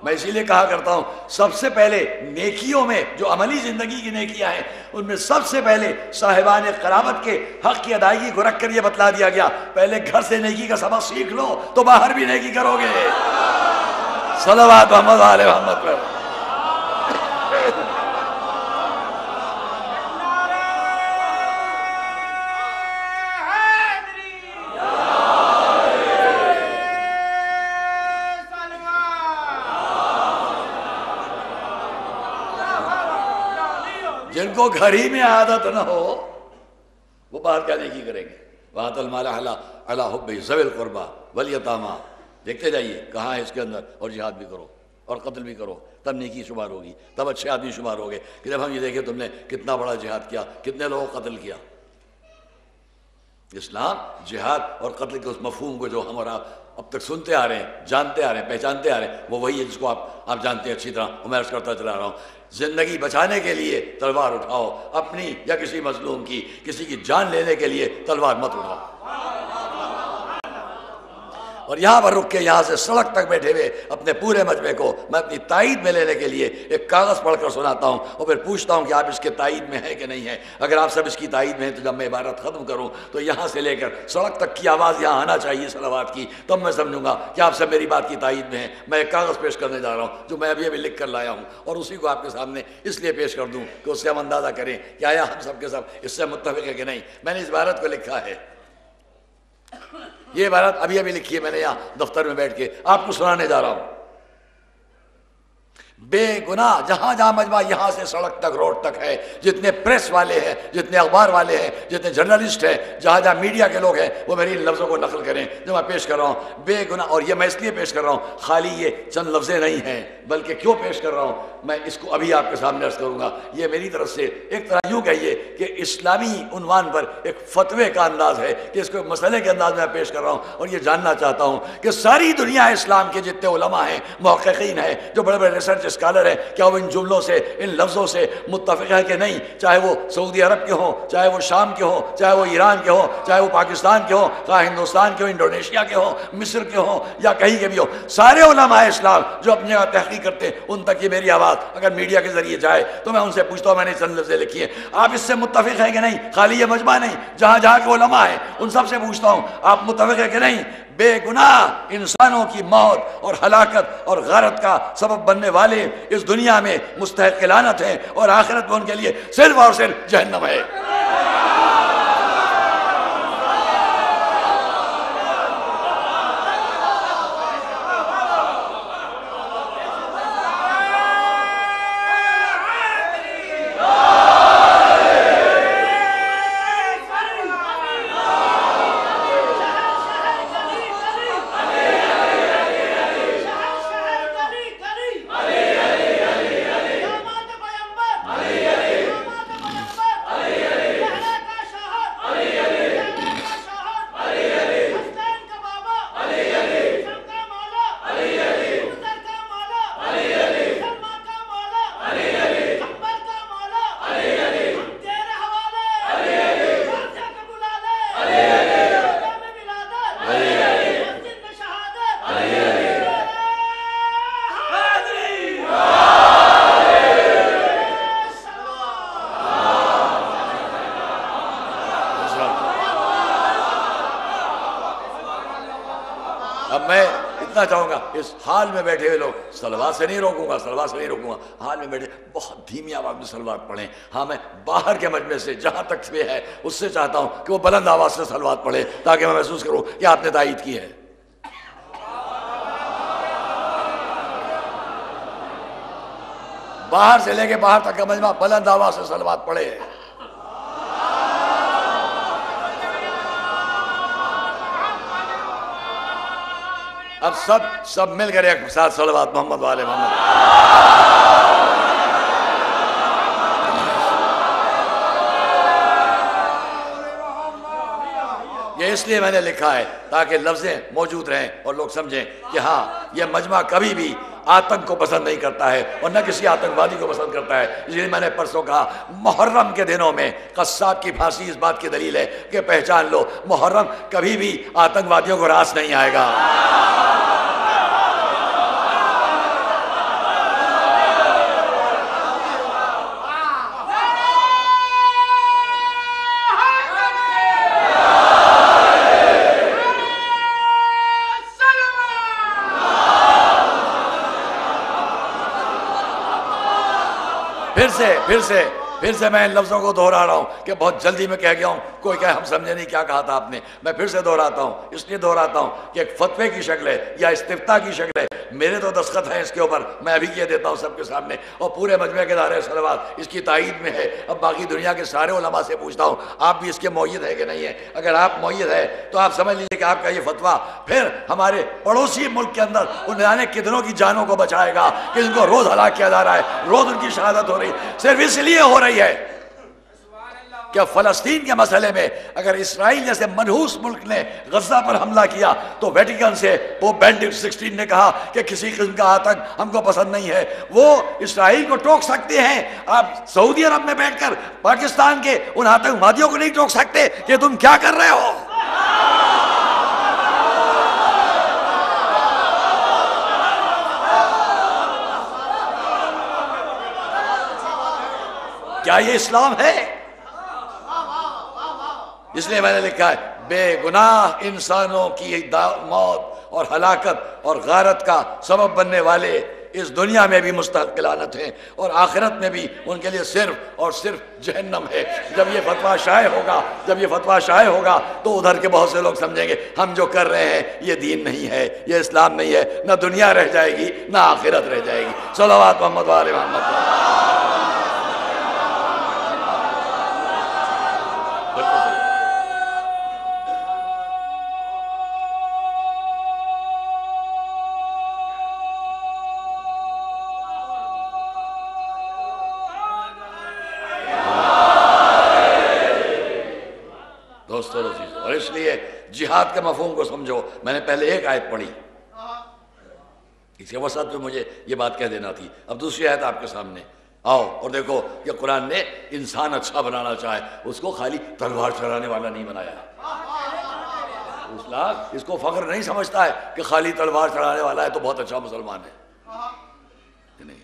میں اسی لیے کہا کرتا ہوں سب سے پہلے نیکیوں میں جو عملی زندگی کی نیکیاں ہیں ان میں سب سے پہلے صاحبان قرابت کے حق کی ادائیگی کو رکھ کر یہ بتلا دیا گیا پہلے گھر سے نیکی کا سبق سیکھ لو تو باہر بھی نیکی کرو گے۔ صلوات محمد علیہ محمد پر۔ جن کو گھر ہی میں عادت نہ ہو وہ باہر کیا نیکی کریں گے؟ وَآتَ الْمَالَ عَلَىٰ حُبِّهِ ذَوِي الْقُرْبَىٰ وَالْيَتَامَىٰ، دیکھتے جائیے کہاں ہے اس کے اندر، اور جہاد بھی کرو اور قتل بھی کرو، تب نیکی شمار ہوگی، تب اچھے آدمی شمار ہوگے۔ کہ جب ہم یہ دیکھیں تم نے کتنا بڑا جہاد کیا، کتنے لوگوں کو قتل کیا۔ اسلام جہاد اور قتل کے اس مفہوم کو جو ہم اور آپ اب تک سنتے آ رہے ہیں، جانتے آ رہے ہیں، پہچانتے آ رہے ہیں، وہ وہی ہے جس کو آپ جانتے ہیں اچھی طرح، میں عرض کرتا چلا رہا ہوں۔ زندگی بچانے کے لیے تلوار اٹھاؤ، اپنی یا کسی مظلوم کی، کسی کی جان لینے کے لیے تلوار مت اٹھاؤ۔ اور یہاں پر رک کے یہاں سے سڑک تک بیٹھے ہوئے اپنے پورے مجمع کو میں اپنی تائید میں لینے کے لیے ایک کاغذ پڑھ کر سناتا ہوں اور پھر پوچھتا ہوں کہ آپ اس کے تائید میں ہیں کہ نہیں ہیں۔ اگر آپ سب اس کی تائید میں ہیں تو جب میں عبارت ختم کروں تو یہاں سے لے کر سڑک تک کی آواز یہاں آنا چاہیے صلوات کی، تب میں سمجھوں گا کہ آپ سب میری بات کی تائید میں ہیں۔ میں ایک کاغذ پیش کرنے جا رہا ہوں جو میں ابھی لکھ کر لایا ہوں، اور اسی کو آپ کے سامنے اس لیے پیش کر دوں کہ اس سے ہم اندازہ کریں کہ آیا ہم سب کے سب اس سے متفق ہے کہ نہیں۔ میں نے اس عبارت کو لکھا ہے، یہ عبارت ابھی لکھی ہے میں نے یہاں دفتر میں بیٹھ کے آپ کو سنانے جا رہا ہوں۔ بے گناہ جہاں جہاں مجمع یہاں سے سڑک تک روڈ تک ہے، جتنے پریس والے ہیں، جتنے اخبار والے ہیں، جتنے جرنلسٹ ہیں، جہاں جہاں میڈیا کے لوگ ہیں، وہ میری ان لفظوں کو نقل کریں جو میں پیش کر رہا ہوں۔ بے گناہ، اور یہ میں اس لیے پیش کر رہا ہوں خالی یہ چند لفظیں نہیں ہیں، بلکہ کیوں پیش کر رہا ہوں میں اس کو ابھی آپ کے سامنے عرض کروں گا۔ یہ میری طرف سے ایک طرح یوں کہیے کہ اسلامی عنوان پر ایک فتوے کا انداز ہے کہ اس کو ایک مسئلے کے انداز میں پیش کر رہا ہوں، اور یہ جاننا چاہتا ہوں کہ ساری دنیا اسلام کے جتنے علماء ہیں، محققین ہیں، جو بڑے بڑے ریسرچ اسکالر ہیں، کیا وہ ان جملوں سے، ان لفظوں سے متفق ہے کہ نہیں؟ چاہے وہ سعودی عرب کے ہوں، چاہے وہ شام کے ہوں، چاہے وہ ایران کے ہوں، چاہے وہ پاکستان کے ہوں، چاہے ہندوستان کے ہوں، انڈونیشیا کے ہوں، مصر کے ہوں، یا کہیں کے بھی ہوں، سارے علماء اسلام جو اپنی جگہ تحقیق کرتے ہیں ان تک یہ میری آواز اگر میڈیا کے ذریعے جائے تو میں ان سے پوچھتا ہوں، میں نے چند لفظیں لکھی ہیں، آپ اس سے متفق ہیں کہ نہیں؟ خالی یہ مجمع نہیں، جہاں جہاں کے علماء ہیں ان سب سے پوچھتا ہوں آپ متفق ہیں کہ نہیں؟ بے گناہ انسانوں کی موت اور ہلاکت اور غارت کا سبب بننے والے اس دنیا میں مستحق لعنت ہیں، اور آخرت میں ان کے لیے صرف اور صرف جہنم ہے۔ چاہوں گا اس حال میں بیٹھے ہوئے لوگ صلوات سے نہیں روکوں گا، صلوات سے نہیں روکوں گا، حال میں بیٹھے بہت دھیمی آواز میں صلوات پڑھیں۔ ہاں میں باہر کے مجمع سے جہاں تک بھی ہے اس سے چاہتا ہوں کہ وہ بلند آواز سے صلوات پڑھے تاکہ میں محسوس کروں کہ آپ نے تائید کی ہے۔ باہر سے لے کے باہر تک کا مجمع بلند آواز سے صلوات پڑھے۔ اب سب مل کر ایک ساتھ صلوات محمد والے محمد۔ یہ اس لیے میں نے لکھا ہے تاکہ لفظیں موجود رہیں اور لوگ سمجھیں کہ ہاں یہ مجمع کبھی بھی آتنک کو پسند نہیں کرتا ہے اور نہ کسی آتنکوادی کو پسند کرتا ہے. اس لیے میں نے پرسوں کہا محرم کے دنوں میں قصاب کی پھانسی اس بات کی دلیل ہے کہ پہچان لو محرم کبھی بھی آتنکوادیوں کو راس نہیں آئے گا. پھر سے میں ان لفظوں کو دہرا رہا ہوں کہ بہت جلدی میں کہہ گیا ہوں, کوئی کہے ہم سمجھے نہیں کیا کہا تھا آپ نے. میں پھر سے دہراتا ہوں, اس لیے دہراتا ہوں کہ ایک فتوے کی شکل ہے یا استفتاء کی شکل ہے. میرے تو دستخط ہیں اس کے اوپر, میں ابھی کہہ دیتا ہوں سب کے سامنے, اور پورے مجمع کے دائرہ صلوات اس کی تائید میں ہے. اب باقی دنیا کے سارے علماء سے پوچھتا ہوں آپ بھی اس کے مؤید ہے کہ نہیں ہے؟ اگر آپ مؤید ہے تو آپ سمجھ لیجیے کہ آپ کا یہ فتویٰ پھر ہمارے پڑوسی ملک کے اندر ان جانے کتنوں کی جانوں کو بچائے گا کہ ان کو روز ہلاک کیا جا رہا ہے, روز ان کی شہادت ہو رہی ہے. صرف اس لیے ہو رہی ہے کہ فلسطین کے مسئلے میں اگر اسرائیل جیسے منحوس ملک نے غزہ پر حملہ کیا تو ویٹیکن سے پوپ بینڈکٹ 16 نے کہا کہ کسی قسم کا آتنک ہم کو پسند نہیں ہے. وہ اسرائیل کو ٹوک سکتے ہیں, آپ سعودی عرب میں بیٹھ کر پاکستان کے ان آتنکوادیوں کو نہیں ٹوک سکتے کہ تم کیا کر رہے ہو. کیا یہ اسلام ہے؟ اس لیے میں نے لکھا ہے بے گناہ انسانوں کی موت اور ہلاکت اور غارت کا سبب بننے والے اس دنیا میں بھی مستحق لعنت ہیں اور آخرت میں بھی ان کے لیے صرف اور صرف جہنم ہے. جب یہ فتویٰ شائع ہوگا تو ادھر کے بہت سے لوگ سمجھیں گے ہم جو کر رہے ہیں یہ دین نہیں ہے, یہ اسلام نہیں ہے. نہ دنیا رہ جائے گی نہ آخرت رہ جائے گی. صلوات محمد و آل محمد. اور اس لیے جہاد کے مفہوم کو سمجھو. میں نے پہلے ایک آیت پڑھی, اس کے وسط میں مجھے یہ بات کہہ دینا تھی. اب دوسری آیت آپ کے سامنے آؤ اور دیکھو کہ قرآن نے انسان اچھا بنانا چاہے اس کو خالی تلوار چلانے والا نہیں بنایا. اس کو فخر نہیں سمجھتا ہے کہ خالی تلوار چلانے والا ہے تو بہت اچھا مسلمان ہے. نہیں.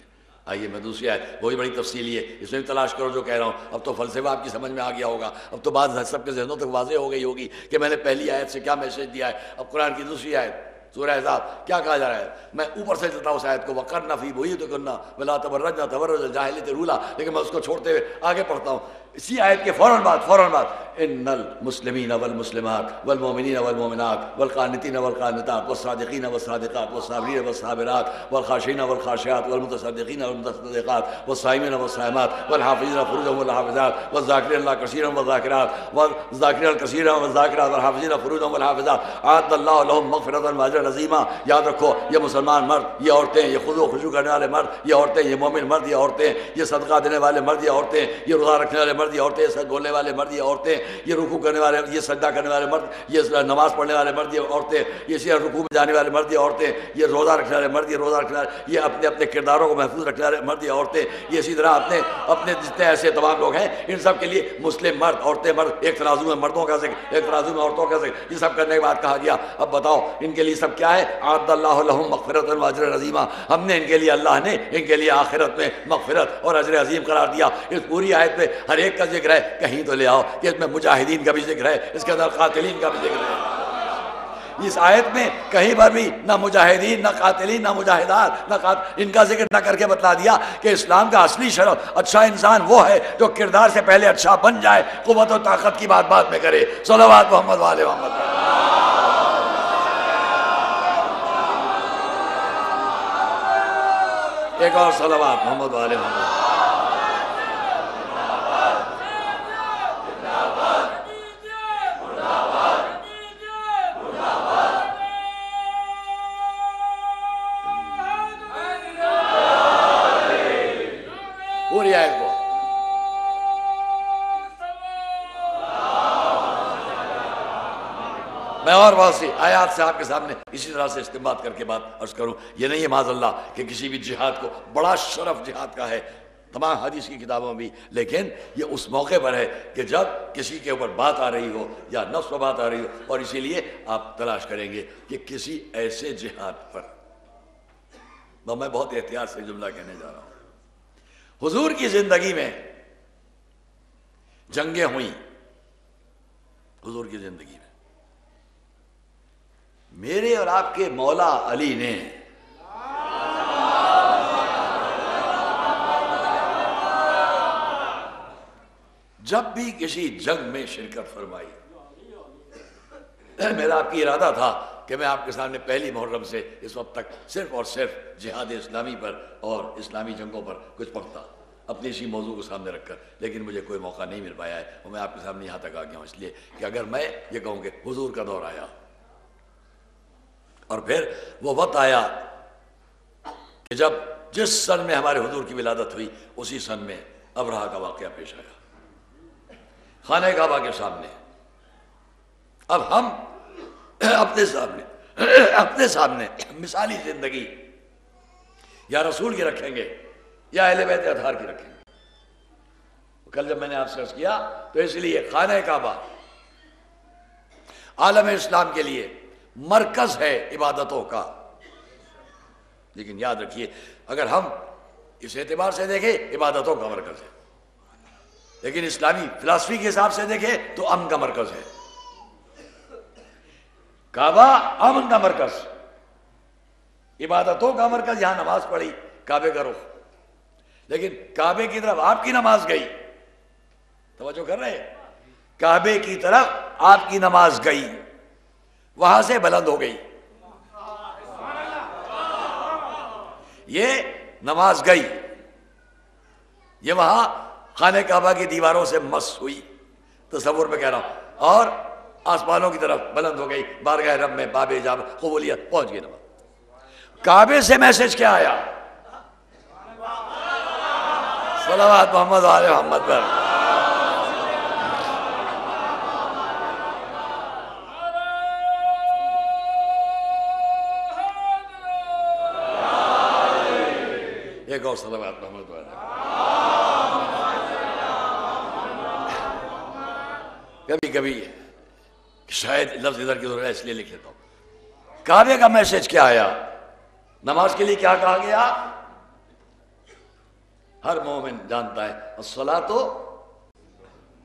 آئیے میں دوسری آیت, وہی بڑی تفصیلی ہے, اس میں بھی تلاش کرو جو کہہ رہا ہوں. اب تو فلسفہ آپ کی سمجھ میں آ گیا ہوگا, اب تو بات سب کے ذہنوں تک واضح ہو گئی ہوگی کہ میں نے پہلی آیت سے کیا میسج دیا ہے. اب قرآن کی دوسری آیت سورہ احزاب کیا کہا جا رہا ہے. میں اوپر سے چلتا ہوں اس آیت کو, وَقَرْنَ فِي بُيُوتِكُنَّ وَلَا تَبَرَّجْنَ تَبَرُّجَ الْجَاهِلِيَّةِ الْأُولَىٰ, لیکن میں اس کو چھوڑتے ہوئے آگے پڑھتا ہوں. اسی آیت کے فوراً بعد ان المسلمین والمسلمات والمؤمنین والمؤمنات والقانتین والقانتات والصادقین والصادقات والصابرین والصابرات والخاشعین والخاشعات والمتصدقین والمتصدقات والصائمین والصائمات والحافظین فروجهم والحافظات والذاکرین اللہ کثیرا والذاکرات والذاکرین کثیرا والذاکرات والحافظین فروجهم والحافظات اعد اللہ لهم مغفرۃ واجرا عظیما. یاد رکھو یہ مسلمان مرد, یہ عورتیں, یہ خضوع و خشوع کرنے والے مرد, یہ عورتیں, یہ مومن مرد, یہ عورتیں, یہ صدقہ دینے والے مرد, یہ عورتیں, یہ روزہ رکھنے والے مرد, یہ عورتیں, سچ بولنے والے مرد, یہ عورتیں, یہ رکوع کرنے والے, یہ سجدہ کرنے والے مرد, یہ نماز پڑھنے والے مرد, یہ عورتیں, یہ رکوع میں جانے والے مرد, یہ عورتیں, یہ روزہ رکھنے والے مرد, یہ روزہ رکھنے والے, یہ اپنے اپنے کرداروں کو محفوظ رکھنے والے مرد, یہ عورتیں, یہ اسی طرح اپنے جتنے ایسے تمام لوگ ہیں ان سب کے لیے مسلم مرد, عورتیں, مرد, ایک ترازو میں مردوں کا ذکر, ایک ترازو میں عورتوں کا ذکر, یہ سب کرنے کے بعد کہا گیا اب بتاؤ ان کے لیے سب کیا ہے. اعد اللہ لهم مغفرۃ واجرا عظیما, ہم نے ان کے لیے, اللہ نے ان کے لیے آخرت میں مغفرت اور اجر عظیم قرار دیا. اس پوری آیت میں ہر ایک کا ذکر ہے, کہیں تو لے آؤ کہ اس میں مجاہدین کا بھی ذکر ہے, اس کے اندر قاتلین کا بھی ذکر ہے. اس آیت میں کہیں پر بھی نہ مجاہدین, نہ قاتلین, نہ مجاہدات, ان کا ذکر نہ کر کے بتلا دیا کہ اسلام کا اصلی شرف اچھا انسان وہ ہے جو کردار سے پہلے اچھا بن جائے, قوت و طاقت کی بات بعد میں کرے. صلوات محمد و آل محمد. ایک اور صلوات محمد و آل محمد. پوری آیت کو میں اور بہت سی آیات سے آپ کے سامنے اسی طرح سے استنباط کر کے بات عرض کروں. یہ نہیں ہے معاذ اللہ کہ کسی بھی جہاد کو بڑا شرف جہاد کا ہے تمام حدیث کی کتابوں میں بھی، لیکن یہ اس موقع پر ہے کہ جب کسی کے اوپر بات آ رہی ہو یا نفس پر بات آ رہی ہو، اور اسی لیے آپ تلاش کریں گے کہ کسی ایسے جہاد پر. تو میں بہت احتیاط سے جملہ کہنے جا رہا ہوں. حضور کی زندگی میں جنگیں ہوئیں، حضور کی زندگی میں میرے اور آپ کے مولا علی نے جب بھی کسی جنگ میں شرکت فرمائی، میرا آپ کی ارادہ تھا کہ میں آپ کے سامنے پہلی محرم سے اس وقت تک صرف اور صرف جہاد اسلامی پر اور اسلامی جنگوں پر کچھ پڑھتا اپنی اسی موضوع کو سامنے رکھ کر، لیکن مجھے کوئی موقع نہیں مل پایا ہے، اور میں آپ کے سامنے یہاں تک آ گیا ہوں اس لیے کہ اگر میں یہ کہوں کہ حضور کا دور آیا اور پھر وہ وقت آیا کہ جب جس سن میں ہمارے حضور کی ولادت ہوئی اسی سن میں ابرہہ کا واقعہ پیش آیا خانہ کعبہ کے سامنے. اب ہم اپنے سامنے مثالی زندگی یا رسول کی رکھیں گے یا اہل بیت اطہار کی رکھیں گے. کل جب میں نے آپ سے عرض کیا تو اس لیے خانہ کعبہ عالم اسلام کے لیے مرکز ہے عبادتوں کا، لیکن یاد رکھیے اگر ہم اس اعتبار سے دیکھیں عبادتوں کا مرکز ہے، لیکن اسلامی فلسفی کے حساب سے دیکھیں تو امن کا مرکز ہے. کعبہ امن کا مرکز، عبادتوں کا مرکز، یہاں نماز پڑھی کعبے کا رخ، لیکن کعبے کی طرف آپ کی نماز گئی، توجہ کر رہے ہیں، کعبے کی طرف آپ کی نماز گئی، وہاں سے بلند ہو گئی. یہ نماز گئی، یہ وہاں خانہ کعبہ کی دیواروں سے مس ہوئی، تصور میں کہہ رہا ہوں، اور آسمانوں کی طرف بلند ہو گئی، بارگاہ رب میں باب اجابت قبولیت پہنچ گئی نماز. کعبے سے میسج کیا آیا؟ صلوات محمد و آل محمد پر. ایک اور صلوات محمد پر. کبھی کبھی شاید لفظ ادھر کی ادھر ہے اس لیے لکھ لیتا ہوں. کعبے کا میسج کیا آیا؟ نماز کے لیے کیا کہا گیا؟ ہر مومن جانتا ہے الصلاۃ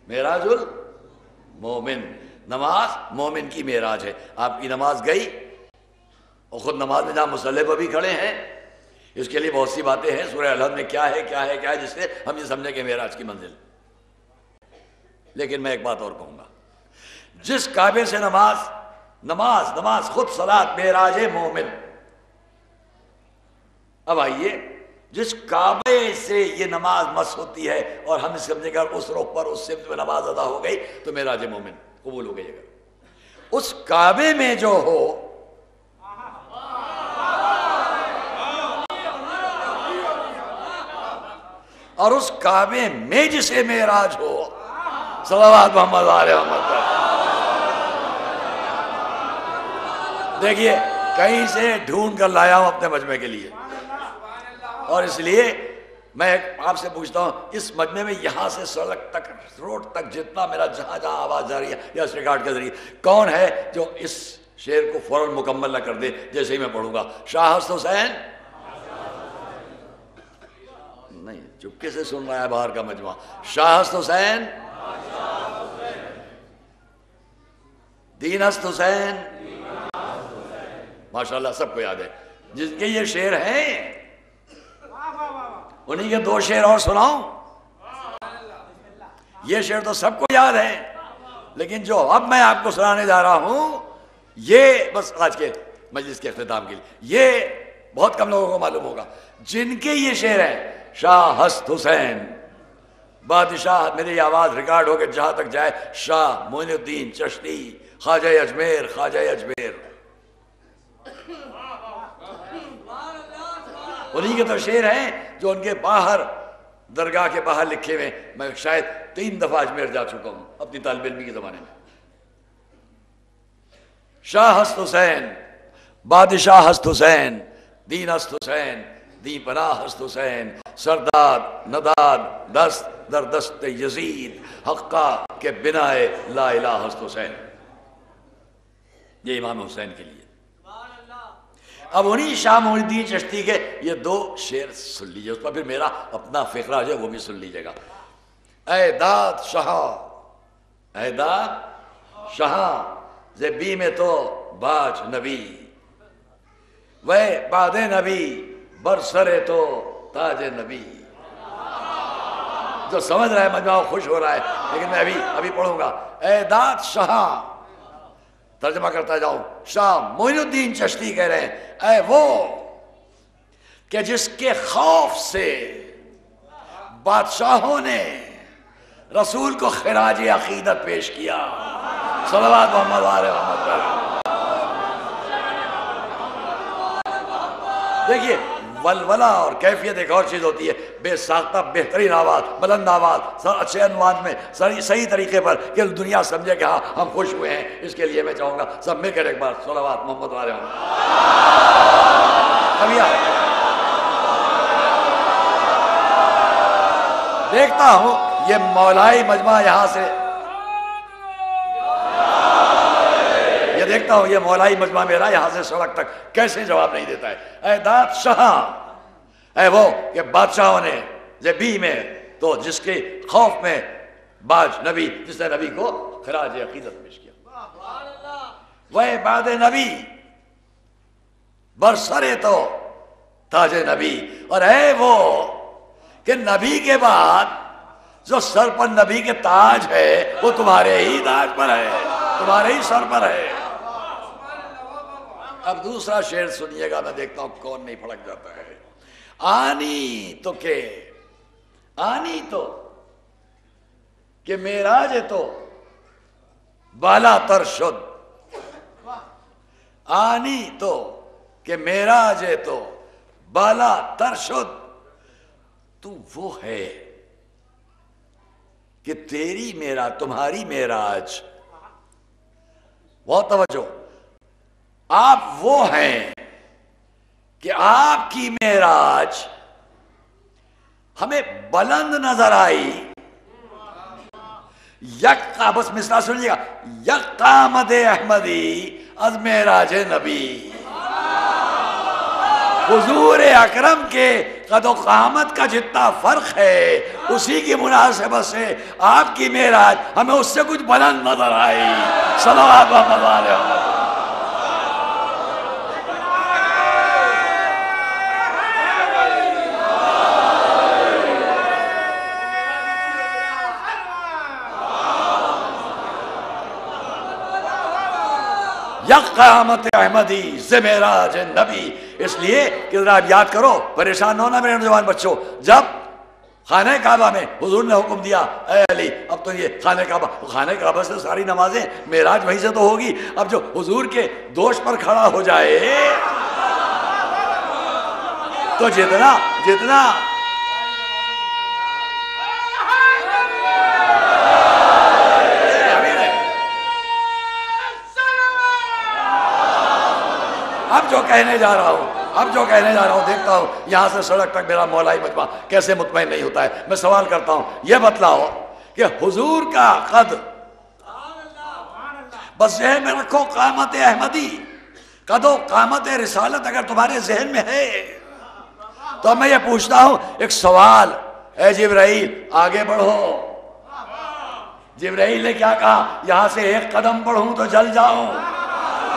معراج المومن، نماز مومن کی معراج ہے. آپ کی نماز گئی، اور خود نماز میں جہاں مصلی پہ بھی کھڑے ہیں، اس کے لیے بہت سی باتیں ہیں سورہ الحمد میں کیا ہے کیا ہے کیا ہے، جس سے ہم یہ سمجھیں کہ معراج کی منزل. لیکن میں ایک بات اور کہوں گا، جس کعبے سے نماز خود صلاۃ معراج مومن. اب آئیے، جس کعبے سے یہ نماز مس ہوتی ہے اور ہم سمجھیں کہ اس رخ پر اس سمت میں نماز ادا ہو گئی تو معراج مومن قبول ہو گئی. اگر اس کعبے میں جو ہو اور اس کعبے میں جسے معراج ہو، صلوات محمد علیہ محمد. دیکھیے کہیں سے ڈھونڈ کر لایا ہوں اپنے مجمع کے لیے، اور اس لیے میں آپ سے پوچھتا ہوں اس مجمع میں یہاں سے سڑک تک روڈ تک جتنا میرا جہاں جہاں آواز جا رہی ہے یا اس ریکارڈ کے ذریعے، کون ہے جو اس شعر کو فوراً مکمل نہ کر دے جیسے ہی میں پڑھوں گا؟ شاہ ہست حسین. نہیں، چپکے سے سن رہا ہے باہر کا مجمع. شاہ ہست حسین، دین ہست حسین. ماشاءاللہ سب کو یاد ہے. جن کے یہ شعر ہیں انہی کے دو شعر اور سناؤں. یہ شعر تو سب کو یاد ہے، لیکن جو اب میں آپ کو سنانے جا رہا ہوں یہ بس آج کے مجلس کے اختتام کے لیے یہ بہت کم لوگوں کو معلوم ہوگا. جن کے یہ شعر ہیں، شاہ ہست حسین بادشاہ، میری آواز ریکارڈ ہو کے جہاں تک جائے، شاہ معین الدین چشتی، خواجہ اجمیر، خواجہ اجمیر. انہی کے تو شعر ہیں جو ان کے باہر درگاہ کے باہر لکھے ہوئے. میں شاید 3 دفعہ اجمیر جا چکا ہوں اپنی طالب علمی کے زمانے میں. شاہ ہست حسین، بادشاہ ہست حسین، دین ہست حسین، دی پناہ ہست حسین، سرداد نداد دست در دست یزید، حقہ کے بنا لا الہ ہست حسین. یہ امام حسین کے لیے. اب انہی شاہ محی الدین چشتی کے یہ دو شعر سن لیجئے، اس پر پھر میرا اپنا فقرہ جو ہے وہ بھی سن لیجئے گا. اے داد شاہ، اے داد شاہ، زبی میں تو باج نبی، وے بعد نبی برسرے تو تاج نبی. جو سمجھ رہا ہے مجمع خوش ہو رہا ہے، لیکن میں ابھی پڑھوں گا. اے داد شاہ، ترجمہ کرتا جاؤں. شاہ معین الدین چشتی کہہ رہے ہیں اے وہ کہ جس کے خوف سے بادشاہوں نے رسول کو خراج عقیدت پیش کیا. صلوات محمد علیہ محمد. دیکھیے ولولہ اور کیفیت ایک اور چیز ہوتی ہے. بے ساختہ بہترین آواز، بلند آواز، اچھے عنوان میں صحیح طریقے پر کہ دنیا سمجھے کہ ہاں ہم خوش ہوئے ہیں. اس کے لیے میں چاہوں گا سب مل کر ایک بار صلوات محمد علیہ محمد. دیکھتا ہوں یہ مولائی مجمع یہاں سے، یہ دیکھتا ہوں یہ مولائی مجمع میرا یہاں سے سڑک تک کیسے جواب نہیں دیتا ہے. اے داد شاہ، اے وہ کہ بادشاہوں نے زبی میں تو جس کے خوف میں باج نبی، جس نے نبی کو خراج عقیدت پیش کیا. وہ بعد نبی برسرے تو تاج نبی، اور اے وہ کہ نبی کے بعد جو سر پر نبی کے تاج ہے وہ تمہارے ہی تاج پر ہے، تمہارے ہی سر پر ہے. اب دوسرا شعر سنیے گا، میں دیکھتا ہوں کون نہیں پھڑک جاتا ہے. آنی تو کہ معراج تو بالا تر شد، آنی تو کہ معراج تو بالا تر شد. تو وہ ہے کہ تیری معراج، تمہاری معراج، بہت توجہ، آپ وہ ہیں کہ آپ کی معراج ہمیں بلند نظر آئی. بس مثلا سنیے گا، یک قامت احمدی از معراج نبی. حضور اکرم کے قد و قامت کا جتنا فرق ہے اسی کی مناسبت سے آپ کی معراج ہمیں اس سے کچھ بلند نظر آئی. صلوات محمد علیہ محمد. یک قامت احمدی ز معراج نبی. اس لیے کہ ذرا آپ یاد کرو، پریشان ہونا میرے نوجوان بچوں، جب خانہ کعبہ میں حضور نے حکم دیا اے علی اب تو یہ خانہ کعبہ سے ساری نمازیں، معراج وہیں سے تو ہوگی. اب جو حضور کے دوش پر کھڑا ہو جائے تو جتنا اب جو کہنے جا رہا ہوں دیکھتا ہوں یہاں سے سڑک تک میرا مولائی مجمع کیسے مطمئن نہیں ہوتا ہے. میں سوال کرتا ہوں، یہ بتلاؤ کہ حضور کا قد، بس ذہن میں رکھو، قامت احمدی، قد و قامت رسالت اگر تمہارے ذہن میں ہے تو میں یہ پوچھتا ہوں ایک سوال. اے جبرائیل آگے بڑھو. جبرائیل نے کیا کہا؟ یہاں سے ایک قدم بڑھوں تو جل جاؤں.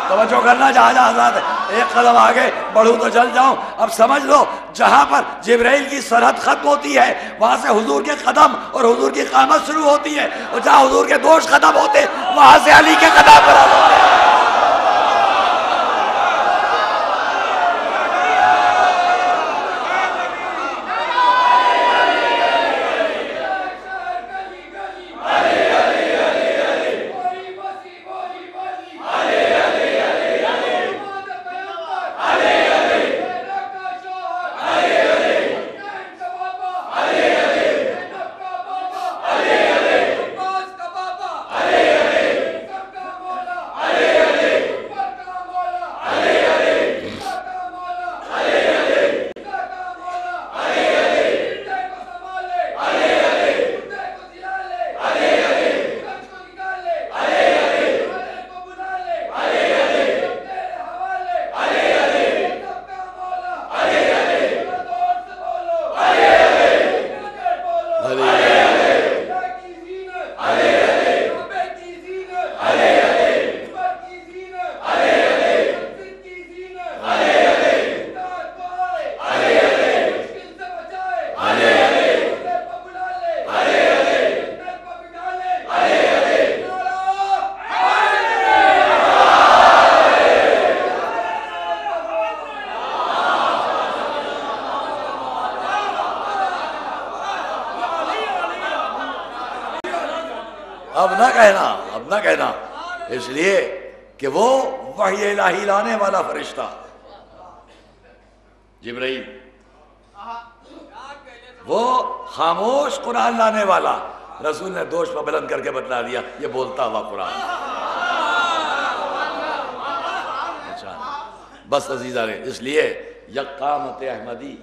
توجہ کرنا، جہاں آزاد ہے، ایک قدم آگے بڑھوں تو جل جاؤں. اب سمجھ لو جہاں پر جبرائیل کی سرحد ختم ہوتی ہے وہاں سے حضور کے قدم اور حضور کی قامت شروع ہوتی ہے، اور جہاں حضور کے دوش ختم ہوتے وہاں سے علی کے قدم پر ہوتے ہیں. اب نہ کہنا اس لیے کہ وہ وحی الہی لانے والا فرشتہ جبرائیل، وہ خاموش قرآن لانے والا، رسول نے دوش پر بلند کر کے بتلا دیا یہ بولتا ہوا قرآن۔ بس عزیزانے، اس لیے یک قامت احمدی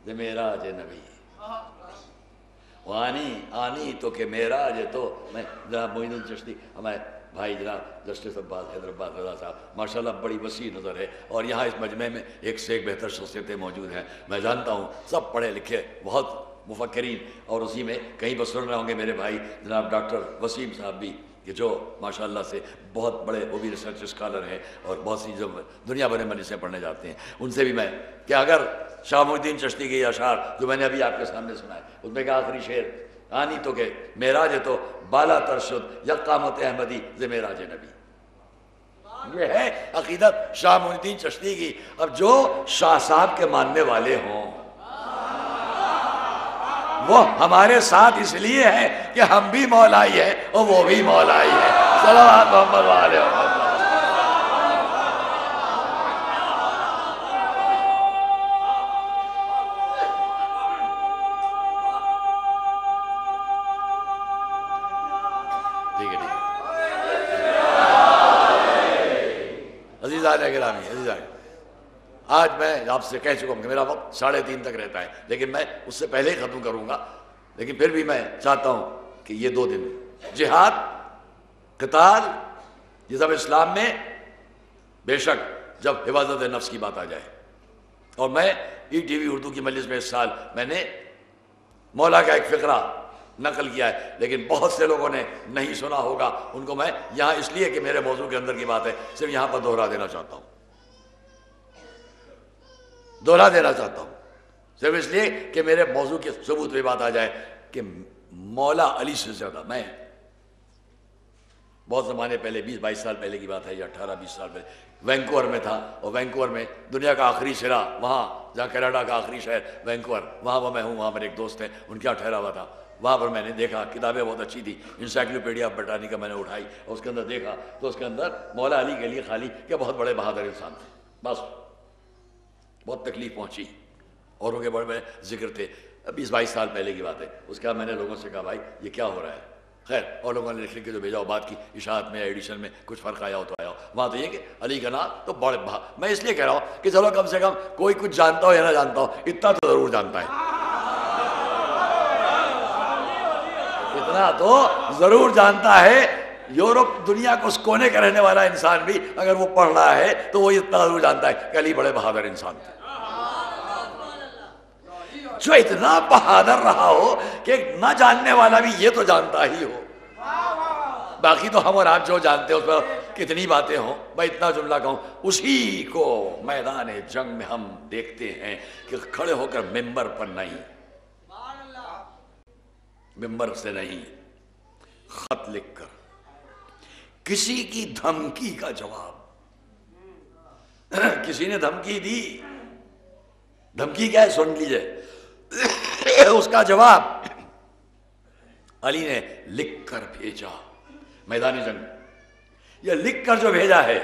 دے معراج نبی، آنی تو کہ معراج تو میں جناب معین الدین چشتی، ہمارے بھائی جناب جسٹس عباس حیدرآباد رضا صاحب ماشاءاللہ بڑی وسیع نظر ہے، اور یہاں اس مجمع میں ایک سے ایک بہتر شخصیتیں موجود ہیں، میں جانتا ہوں سب پڑھے لکھے بہت مفکرین، اور اسی میں کہیں پر سن رہے ہوں گے میرے بھائی جناب ڈاکٹر وسیم صاحب بھی، کہ جو ماشاءاللہ سے بہت بڑے وہ بھی ریسرچ اسکالر ہیں اور بہت سی جو دنیا بھر میں مجلسیں پڑھنے جاتے ہیں، ان سے بھی میں کہ اگر شاہ محی الدین چشتی کے اشعار جو میں نے ابھی آپ کے سامنے سنا ہے، اس میں کہ آخری شعر آنی تو کہ معراج تو بالا ترشد یک قامت احمدی ز معراج نبی، یہ ہے عقیدت شاہ محی الدین چشتی کی۔ اب جو شاہ صاحب کے ماننے والے ہوں وہ ہمارے ساتھ اس لیے ہے کہ ہم بھی مولائی ہیں اور وہ بھی مولائی ہے، صلوات محمد علیہ وسلم۔ عزیزان آج میں آپ سے کہہ چکا ہوں کہ میرا وقت 3:30 تک رہتا ہے، لیکن میں اس سے پہلے ہی ختم کروں گا، لیکن پھر بھی میں چاہتا ہوں کہ یہ 2 دن جہاد، قتال، یہ سب اسلام میں بے شک جب حفاظت نفس کی بات آ جائے، اور میں ETV اردو کی مجلس میں اس سال میں نے مولا کا ایک فقرہ نقل کیا ہے، لیکن بہت سے لوگوں نے نہیں سنا ہوگا، ان کو میں یہاں اس لیے کہ میرے موضوع کے اندر کی بات ہے صرف یہاں پر دہرا دینا چاہتا ہوں، صرف اس لیے کہ میرے موضوع کے ثبوت پہ بات آ جائے کہ مولا علی سے زیادہ میں بہت زمانے پہلے 20-22 سال پہلے کی بات ہے، یا 18-20 سال پہلے وینکوور میں تھا، اور وینکوور میں دنیا کا آخری سرا، وہاں جہاں کینیڈا کا آخری شہر وینکوور، وہاں پر میں ہوں، وہاں میرے ایک دوست ہیں ان کا ٹھہرا ہوا تھا، وہاں پر میں نے دیکھا کتابیں بہت اچھی تھی، انسائکلوپیڈیا برٹانیکا میں نے اٹھائی اور اس کے اندر دیکھا تو اس کے اندر مولا علی کے لیے خالی کہ بہت بڑے بہادر انسان تھے، بس بہت تکلیف پہنچی، اوروں کے بڑے بڑے ذکر تھے، 20-22 سال پہلے کی بات ہے۔ اس کے بعد میں نے لوگوں سے کہا بھائی یہ کیا ہو رہا ہے، خیر اور لوگوں نے لکھ کے جو بھیجا بات کی اشاعت میں ایڈیشن میں کچھ فرق آیا ہو تو آیا ہو، وہاں تو یہ کہ علی کا نام تو بڑے میں اس لیے کہہ رہا ہوں کہ چلو کم سے کم کوئی کچھ جانتا ہو یا نہ جانتا ہو اتنا تو ضرور جانتا ہے، اتنا تو ضرور جانتا ہے۔ یورپ دنیا کو اس کونے کا رہنے والا انسان بھی اگر وہ پڑھ رہا ہے تو وہ اتنا ضرور جانتا ہے کہ علی بڑے بہادر انسان تھے، جو اتنا بہادر رہا ہو کہ نہ جاننے والا بھی یہ تو جانتا ہی ہو، باقی تو ہم اور آپ جو جانتے ہیں اس پر کتنی باتیں ہوں، میں اتنا جملہ کہوں اسی کو میدان جنگ میں ہم دیکھتے ہیں کہ کھڑے ہو کر ممبر پر نہیں، ممبر سے نہیں، خط لکھ کر کسی کی دھمکی کا جواب، کسی نے دھمکی دی، دھمکی کیا ہے سن لیجئے، اس کا جواب علی نے لکھ کر بھیجا میدان جنگ۔ یہ لکھ کر جو بھیجا ہے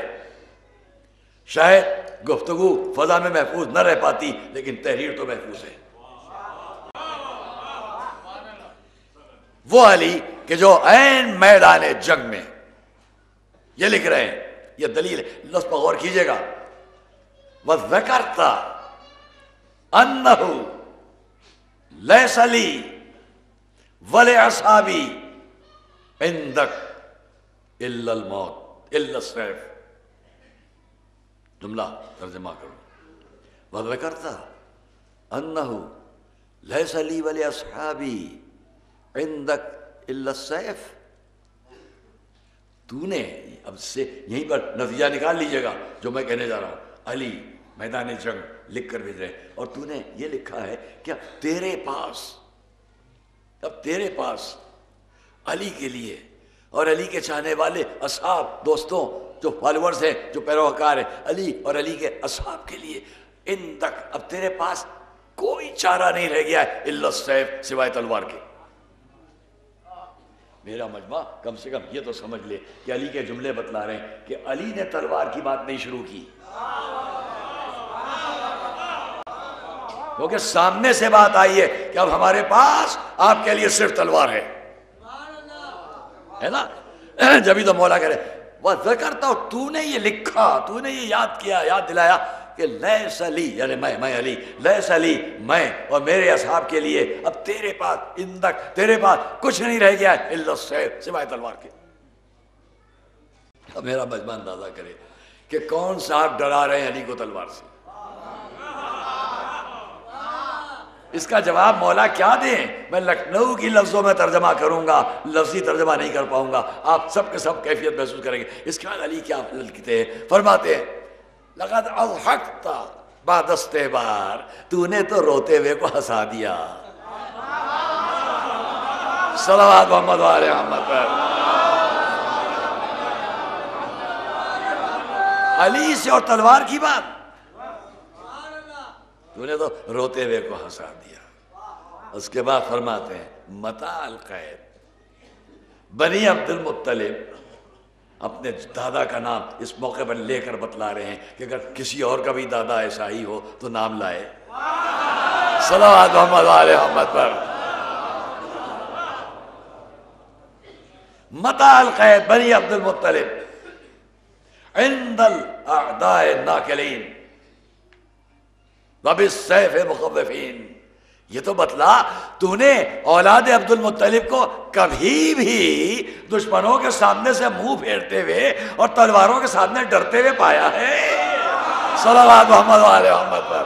شاید گفتگو فضا میں محفوظ نہ رہ پاتی لیکن تحریر تو محفوظ ہے۔ وہ علی کہ جو عین میدان جنگ میں یہ لکھ رہے ہیں، یہ دلیل ہے، لفظ پر غور کیجئے گا، وَذَكَرْتَ أَنَّهُ لَيْسَ لِي وَلِأَصْحَابِي عِنْدَكَ إِلَّا الْمَوْتِ إِلَّا السَّيْفِ، جملہ ترجمہ کرو، وَذَكَرْتَ أَنَّهُ لَيْسَ لِي وَلِأَصْحَابِي عِنْدَكَ إِلَّا السَّيْفِ، تو نے اب سے یہیں پر نتیجہ نکال لیجئے گا جو میں کہنے جا رہا ہوں، علی میدان جنگ لکھ کر بھیج رہے، اور تو نے یہ لکھا ہے کہ اب تیرے پاس علی کے لیے اور علی کے چاہنے والے اصحاب دوستوں جو فالورز ہیں جو پیروکار ہیں علی اور علی کے اصحاب کے لیے ان تک اب تیرے پاس کوئی چارہ نہیں رہ گیا ہے الا السیف، سوائے تلوار کے، میرا مجمع کم سے کم یہ تو سمجھ لے کہ علی کے جملے بتلا رہے ہیں کہ علی نے تلوار کی بات نہیں شروع کی، کیونکہ سامنے سے بات آئی ہے کہ اب ہمارے پاس آپ کے لیے صرف تلوار ہے نا. جبھی تو مولا کہہ رہے وَذَكَرْتَ، تو نے یہ لکھا، تو نے یہ یاد کیا، یاد دلایا کہ لیس لی، یعنی میں علی، لیس لی، میں اور میرے اصحاب کے لیے اب تیرے پاس اندک، تیرے پاس کچھ نہیں رہ گیا ہے الا السیف، سوائے تلوار کے. اب میرا مجمع اندازہ کرے کہ کون صاحب ڈرا رہے ہیں علی کو تلوار سے. اس کا جواب مولا کیا دیں؟ میں لکھنؤ کی لفظوں میں ترجمہ کروں گا، لفظی ترجمہ نہیں کر پاؤں گا، آپ سب کے سب کیفیت محسوس کریں گے. اس کے بعد علی کیا لکھتے ہیں، فرماتے ہیں لقد اضحکت بعد استعبار، تو نے تو روتے ہوئے کو ہنسا دیا. صلوات محمد و آل محمد پر. علی سے اور تلوار کی بات، تو نے تو روتے ہوئے کو ہنسا دیا. اس کے بعد فرماتے ہیں متاع القید، بنی عبد المطلب اپنے دادا کا نام اس موقع پر لے کر بتلا رہے ہیں کہ اگر کسی اور کا بھی دادا ایسا ہی ہو تو نام لائے. صلوات محمد و آل محمد پر. متاع القید بنی عبد المطلب عند الاعداء الناکلین وبالسیف مخوفین. یہ تو بتلا تو نے اولاد عبد المطلب کو کبھی بھی دشمنوں کے سامنے سے منہ پھیرتے ہوئے اور تلواروں کے سامنے ڈرتے ہوئے پایا ہے. صلوات محمد و آل محمد پر.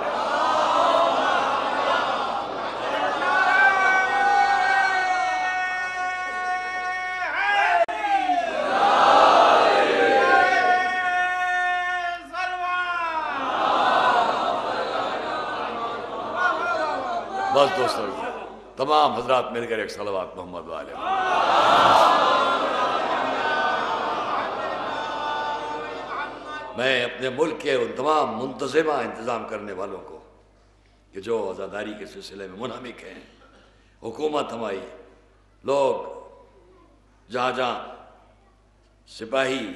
بس دوستو تمام حضرات مل کر ایک صلوات محمد والے. میں اپنے ملک کے ان تمام منتظمہ انتظام کرنے والوں کو کہ جو عزاداری کے سلسلے میں منہمک ہیں، حکومت ہماری، لوگ جہاں جہاں سپاہی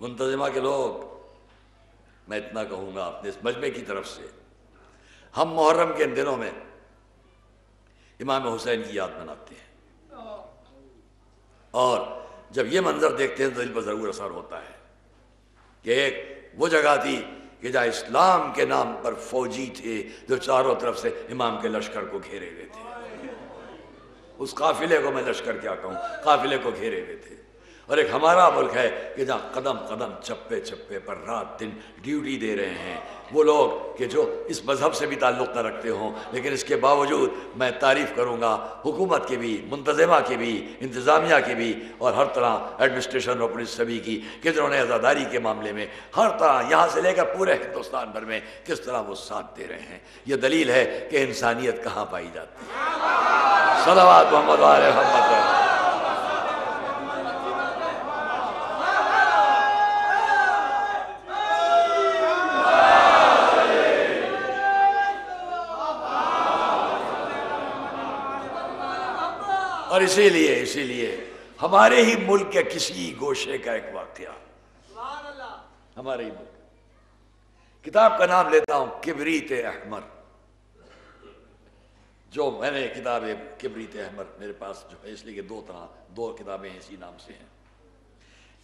منتظمہ کے لوگ، میں اتنا کہوں گا اپنے اس مجمع کی طرف سے، ہم محرم کے ان دنوں میں امام حسین کی یاد مناتے ہیں، اور جب یہ منظر دیکھتے ہیں تو دل پر ضرور اثر ہوتا ہے کہ ایک وہ جگہ تھی کہ جہاں اسلام کے نام پر فوجی تھے جو چاروں طرف سے امام کے لشکر کو گھیرے ہوئے تھے. اس قافلے کو میں لشکر کیا کہوں، قافلے کو گھیرے ہوئے تھے. اور ایک ہمارا ملک ہے کہ جہاں قدم قدم چپے چپے پر رات دن ڈیوٹی دے رہے ہیں وہ لوگ کہ جو اس مذہب سے بھی تعلق نہ رکھتے ہوں، لیکن اس کے باوجود میں تعریف کروں گا حکومت کی بھی، منتظمہ کی بھی، انتظامیہ کی بھی، اور ہر طرح ایڈمنسٹریشن اور پولیس سبھی کی کہ جنہوں نے عزاداری کے معاملے میں ہر طرح یہاں سے لے کر پورے ہندوستان بھر میں کس طرح وہ ساتھ دے رہے ہیں. یہ دلیل ہے کہ انسانیت کہاں پائی جاتی ہے. صلوات محمد و آل محمد. اور اسی لیے ہمارے ہی ملک کے کسی گوشے کا ایک واقعہ، ہمارے ہی ملک، کتاب کا نام لیتا ہوں کبریت احمر. جو میں نے کتاب کبریت احمر میرے پاس جو ہے، اس لیے کہ دو کتابیں اسی نام سے ہیں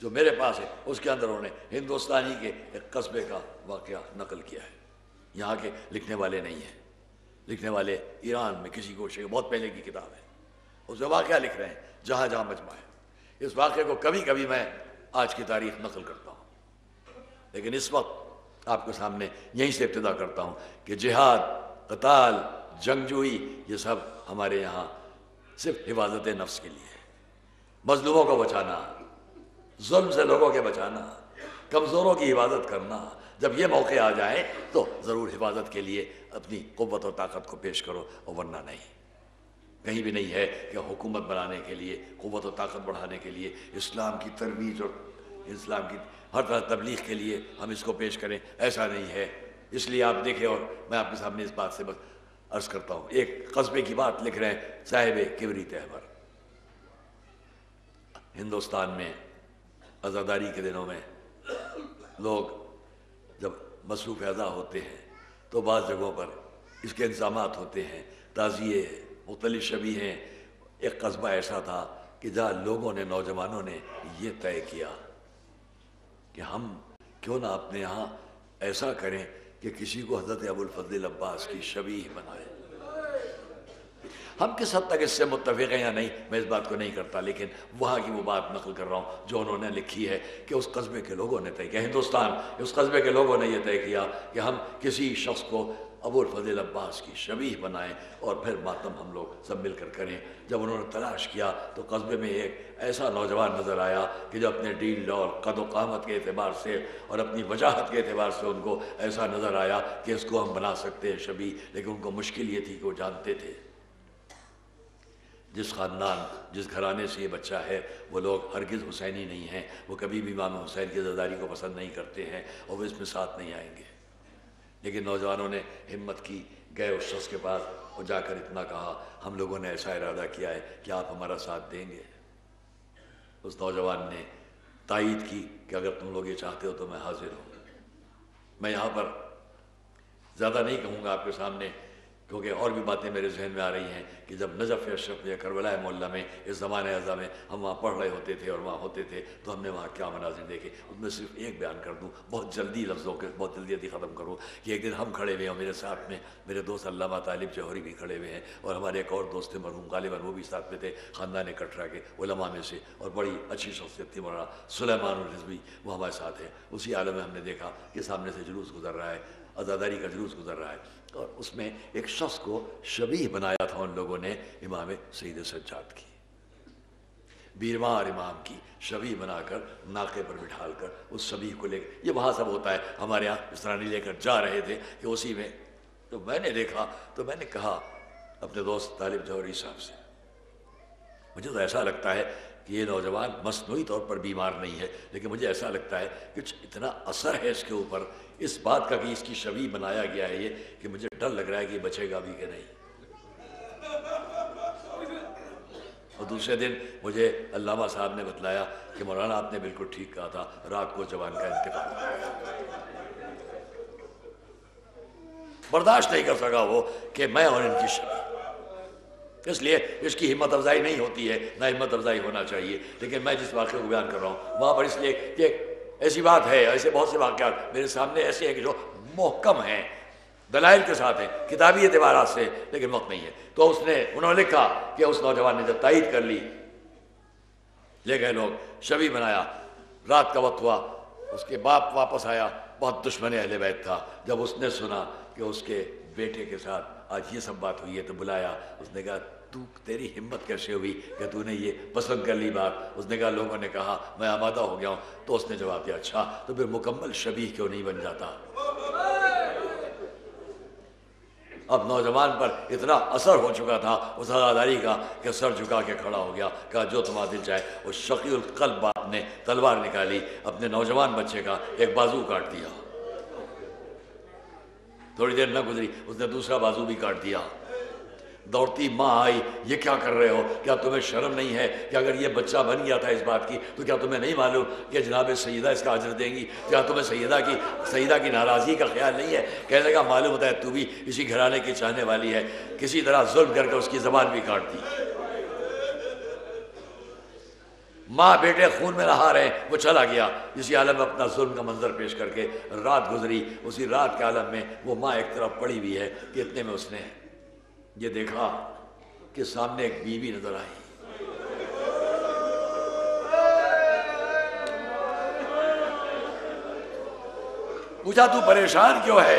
جو میرے پاس ہے، اس کے اندر انہوں نے ہندوستانی کے ایک قصبے کا واقعہ نقل کیا ہے. یہاں کے لکھنے والے نہیں ہیں، لکھنے والے ایران میں کسی گوشے کے، بہت پہلے کی کتاب ہے. اس میں واقعہ لکھ رہے ہیں جہاں جہاں مجمع ہے. اس واقعے کو کبھی کبھی میں آج کی تاریخ نقل کرتا ہوں، لیکن اس وقت آپ کے سامنے یہیں سے ابتدا کرتا ہوں کہ جہاد، قتال، جنگجوئی، یہ سب ہمارے یہاں صرف حفاظت نفس کے لیے ہے. مظلوموں کو بچانا، ظلم سے لوگوں کے بچانا، کمزوروں کی حفاظت کرنا، جب یہ موقع آ جائے تو ضرور حفاظت کے لیے اپنی قوت و طاقت کو پیش کرو، اور ورنہ نہیں. کہیں بھی نہیں ہے کہ حکومت بنانے کے لیے، قوت و طاقت بڑھانے کے لیے، اسلام کی ترویج اور اسلام کی ہر طرح تبلیغ کے لیے ہم اس کو پیش کریں، ایسا نہیں ہے. اس لیے آپ دیکھیں، اور میں آپ کے سامنے اس بات سے بس عرض کرتا ہوں، ایک قصبے کی بات لکھ رہے ہیں صاحب کبریت احمر. ہندوستان میں عزاداری کے دنوں میں لوگ جب مصروف اعضاء ہوتے ہیں تو بعض جگہوں پر اس کے انتظامات ہوتے ہیں، تعزیے، مختلف شبیہ ہیں۔ ایک قصبہ ایسا تھا کہ جہاں لوگوں نے، نوجوانوں نے یہ طے کیا کہ ہم کیوں نہ اپنے یہاں ایسا کریں کہ کسی کو حضرت ابوالفضل عباس کی شبیہ بنائیں۔ ہم کس حد تک اس سے متفق ہیں یا نہیں میں اس بات کو نہیں کرتا، لیکن وہاں کی وہ بات نقل کر رہا ہوں جو انہوں نے لکھی ہے کہ اس قصبے کے لوگوں نے طے کیا، ہندوستان اس قصبے کے لوگوں نے یہ طے کیا کہ ہم کسی شخص کو ابوالفضل عباس کی شبیہ بنائیں اور پھر ماتم ہم لوگ سب مل کر کریں۔ جب انہوں نے تلاش کیا تو قصبے میں ایک ایسا نوجوان نظر آیا کہ جو اپنے ڈیل اور قد و قامت کے اعتبار سے اور اپنی وجاہت کے اعتبار سے ان کو ایسا نظر آیا کہ اس کو ہم بنا سکتے ہیں شبیہ، لیکن ان کو مشکل یہ تھی کہ وہ جانتے تھے جس خاندان، جس گھرانے سے یہ بچہ ہے وہ لوگ ہرگز حسینی نہیں ہیں، وہ کبھی بھی امام حسین کی عزاداری کو پسند نہیں کرتے ہیں اور وہ اس میں ساتھ نہیں آئیں گے۔ لیکن نوجوانوں نے ہمت کی، گئے اس شخص کے پاس اور جا کر اتنا کہا، ہم لوگوں نے ایسا ارادہ کیا ہے کہ آپ ہمارا ساتھ دیں گے؟ اس نوجوان نے تائید کی کہ اگر تم لوگ یہ چاہتے ہو تو میں حاضر ہوں۔ میں یہاں پر زیادہ نہیں کہوں گا آپ کے سامنے، کیونکہ اور بھی باتیں میرے ذہن میں آ رہی ہیں کہ جب نجف اشرف یا کربلا محلہ میں اس زمانۂ اعظم میں ہم وہاں پڑھ رہے ہوتے تھے اور وہاں ہوتے تھے تو ہم نے وہاں کیا مناظر دیکھے، ان میں صرف ایک بیان کر دوں، بہت جلدی لفظوں کے بہت جلدی ختم کروں کہ ایک دن ہم کھڑے ہوئے ہیں اور میرے ساتھ میں میرے دوست علامہ طالب جوہری بھی کھڑے ہوئے ہیں اور ہمارے ایک اور دوست تھے مرحوم غالباً وہ بھی ساتھ میں تھے، خاندان کٹرا کے علماء میں سے اور بڑی اچھی شخصیت تھی مولانا سلیمان الرضوی، وہ ہمارے ساتھ ہیں۔ اسی عالم میں ہم نے دیکھا کہ سامنے سے جلوس گزر رہا ہے، عزاداری کا جلوس گزر رہا ہے اور اس میں ایک شخص کو شبیہ بنایا تھا ان لوگوں نے امام سید سجاد کی، بیرمار امام کی شبیہ بنا کر ناقے پر بٹھال کر اس شبیہ کو لے کر، یہ وہاں سب ہوتا ہے، ہمارے یہاں اس طرح نہیں لے کر جا رہے تھے کہ اسی میں تو میں نے دیکھا تو میں نے کہا اپنے دوست طالب جوہری صاحب سے، مجھے تو ایسا لگتا ہے کہ یہ نوجوان مصنوعی طور پر بیمار نہیں ہے، لیکن مجھے ایسا لگتا ہے کہ اتنا اثر ہے اس کے اوپر اس بات کا کہ اس کی شبیہ بنایا گیا ہے یہ کہ مجھے ڈر لگ رہا ہے کہ یہ بچے گا بھی کہ نہیں۔ اور دوسرے دن مجھے علامہ صاحب نے بتلایا کہ مولانا آپ نے بالکل ٹھیک کہا تھا، رات کو جوان کا انتقال، برداشت نہیں کر سکا وہ کہ میں اور ان کی شبیہ، اس لیے اس کی ہمت افزائی نہیں ہوتی ہے، نہ ہمت افزائی ہونا چاہیے، لیکن میں جس واقعے کو بیان کر رہا ہوں وہاں پر اس لیے کہ ایسی بات ہے، ایسے بہت سے واقعات میرے سامنے ایسے ہیں کہ جو محکم ہیں، دلائل کے ساتھ ہیں، کتابی اعتبارات سے، لیکن وقت نہیں ہے۔ تو انہوں نے لکھا کہ اس نوجوان نے جب تائید کر لی، لے گئے لوگ، شبیہ بنایا، رات کا وقت ہوا، اس کے باپ واپس آیا، بہت دشمن اہل بیت تھا، جب اس نے سنا کہ اس کے بیٹے کے ساتھ آج یہ سب بات ہوئی ہے تو بلایا، اس نے کہا تیری ہمت کیسے ہوئی کہ تو نے یہ پسند کر لی بات؟ اس نے کہا لوگوں نے کہا میں آمادہ ہو گیا ہوں، تو اس نے جواب دیا اچھا تو پھر مکمل شبیہ کیوں نہیں بن جاتا؟ اب نوجوان پر اتنا اثر ہو چکا تھا اس عزاداری کا کہ سر جھکا کے کھڑا ہو گیا، کہا جو تمہارا دل چاہے۔ اس شقی القلب باپ نے تلوار نکالی، اپنے نوجوان بچے کا ایک بازو کاٹ دیا، تھوڑی دیر نہ گزری اس نے دوسرا بازو بھی کاٹ دیا۔ دوڑتی ماں آئی، یہ کیا کر رہے ہو؟ کیا تمہیں شرم نہیں ہے کہ اگر یہ بچہ بن گیا تھا اس بات کی تو کیا تمہیں نہیں معلوم کہ جناب سیدہ اس کا اجر دیں گی؟ کیا تمہیں سیدہ کی ناراضگی کا خیال نہیں ہے؟ کہنے لگا معلوم ہوتا ہے تو بھی اسی گھرانے کی چاہنے والی ہے، کسی طرح ظلم کر کے اس کی زبان بھی کاٹ دی۔ ماں بیٹے خون میں نہا رہے ہیں، وہ چلا گیا اسی عالم میں اپنا ظلم کا منظر پیش کر کے۔ رات گزری، اسی رات کے عالم میں وہ ماں ایک طرف پڑی ہوئی ہے کہ اتنے میں اس نے یہ دیکھا کہ سامنے ایک بیوی نظر آئی، پوچھا تو پریشان کیوں ہے؟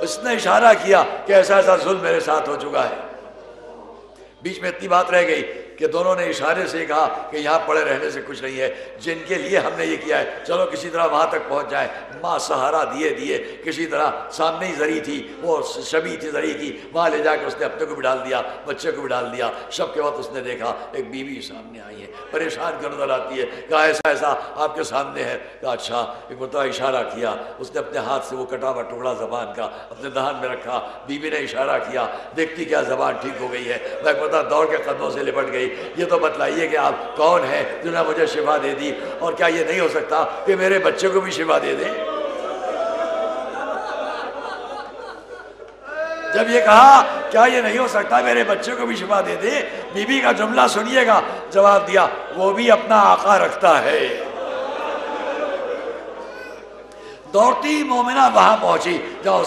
اس نے اشارہ کیا کہ ایسا ایسا ظلم میرے ساتھ ہو چکا ہے۔ بیچ میں اتنی بات رہ گئی کہ دونوں نے اشارے سے کہا کہ یہاں پڑے رہنے سے کچھ نہیں ہے، جن کے لیے ہم نے یہ کیا ہے چلو کسی طرح وہاں تک پہنچ جائیں۔ ماں سہارا دیے کسی طرح، سامنے ہی زری تھی، وہ شبیہ تھی زری کی، وہاں لے جا کے اس نے اپنے کو بھی ڈال دیا، بچے کو بھی ڈال دیا۔ شب کے وقت اس نے دیکھا ایک بیوی سامنے آئی ہے، پریشان کیوں نظر آتی ہے؟ کہا ایسا ایسا آپ کے سامنے ہے۔ کہا اچھا، ایک مرتبہ اشارہ کیا، اس نے اپنے ہاتھ سے وہ کٹا ہوا ٹکڑا زبان کا اپنے دہان میں رکھا، بیوی نے اشارہ کیا، دیکھتی کیا زبان ٹھیک ہو گئی ہے۔ میں ایک مرتبہ دوڑ کے قدموں سے لپٹ گئی، گئی، یہ تو بتلائیے کہ آپ کون ہیں جنہوں نے مجھے شفا دے دی، اور کیا یہ نہیں ہو سکتا کہ میرے بچے کو بھی شفا دے دیں؟ جب یہ کہا کیا یہ نہیں ہو سکتا میرے بچے کو بھی شفا دے دے، بی بی کا جملہ سنیے گا، جواب دیا وہ بھی اپنا آقا رکھتا ہے۔ دوڑتی مومنہ وہاں پہنچی جہاں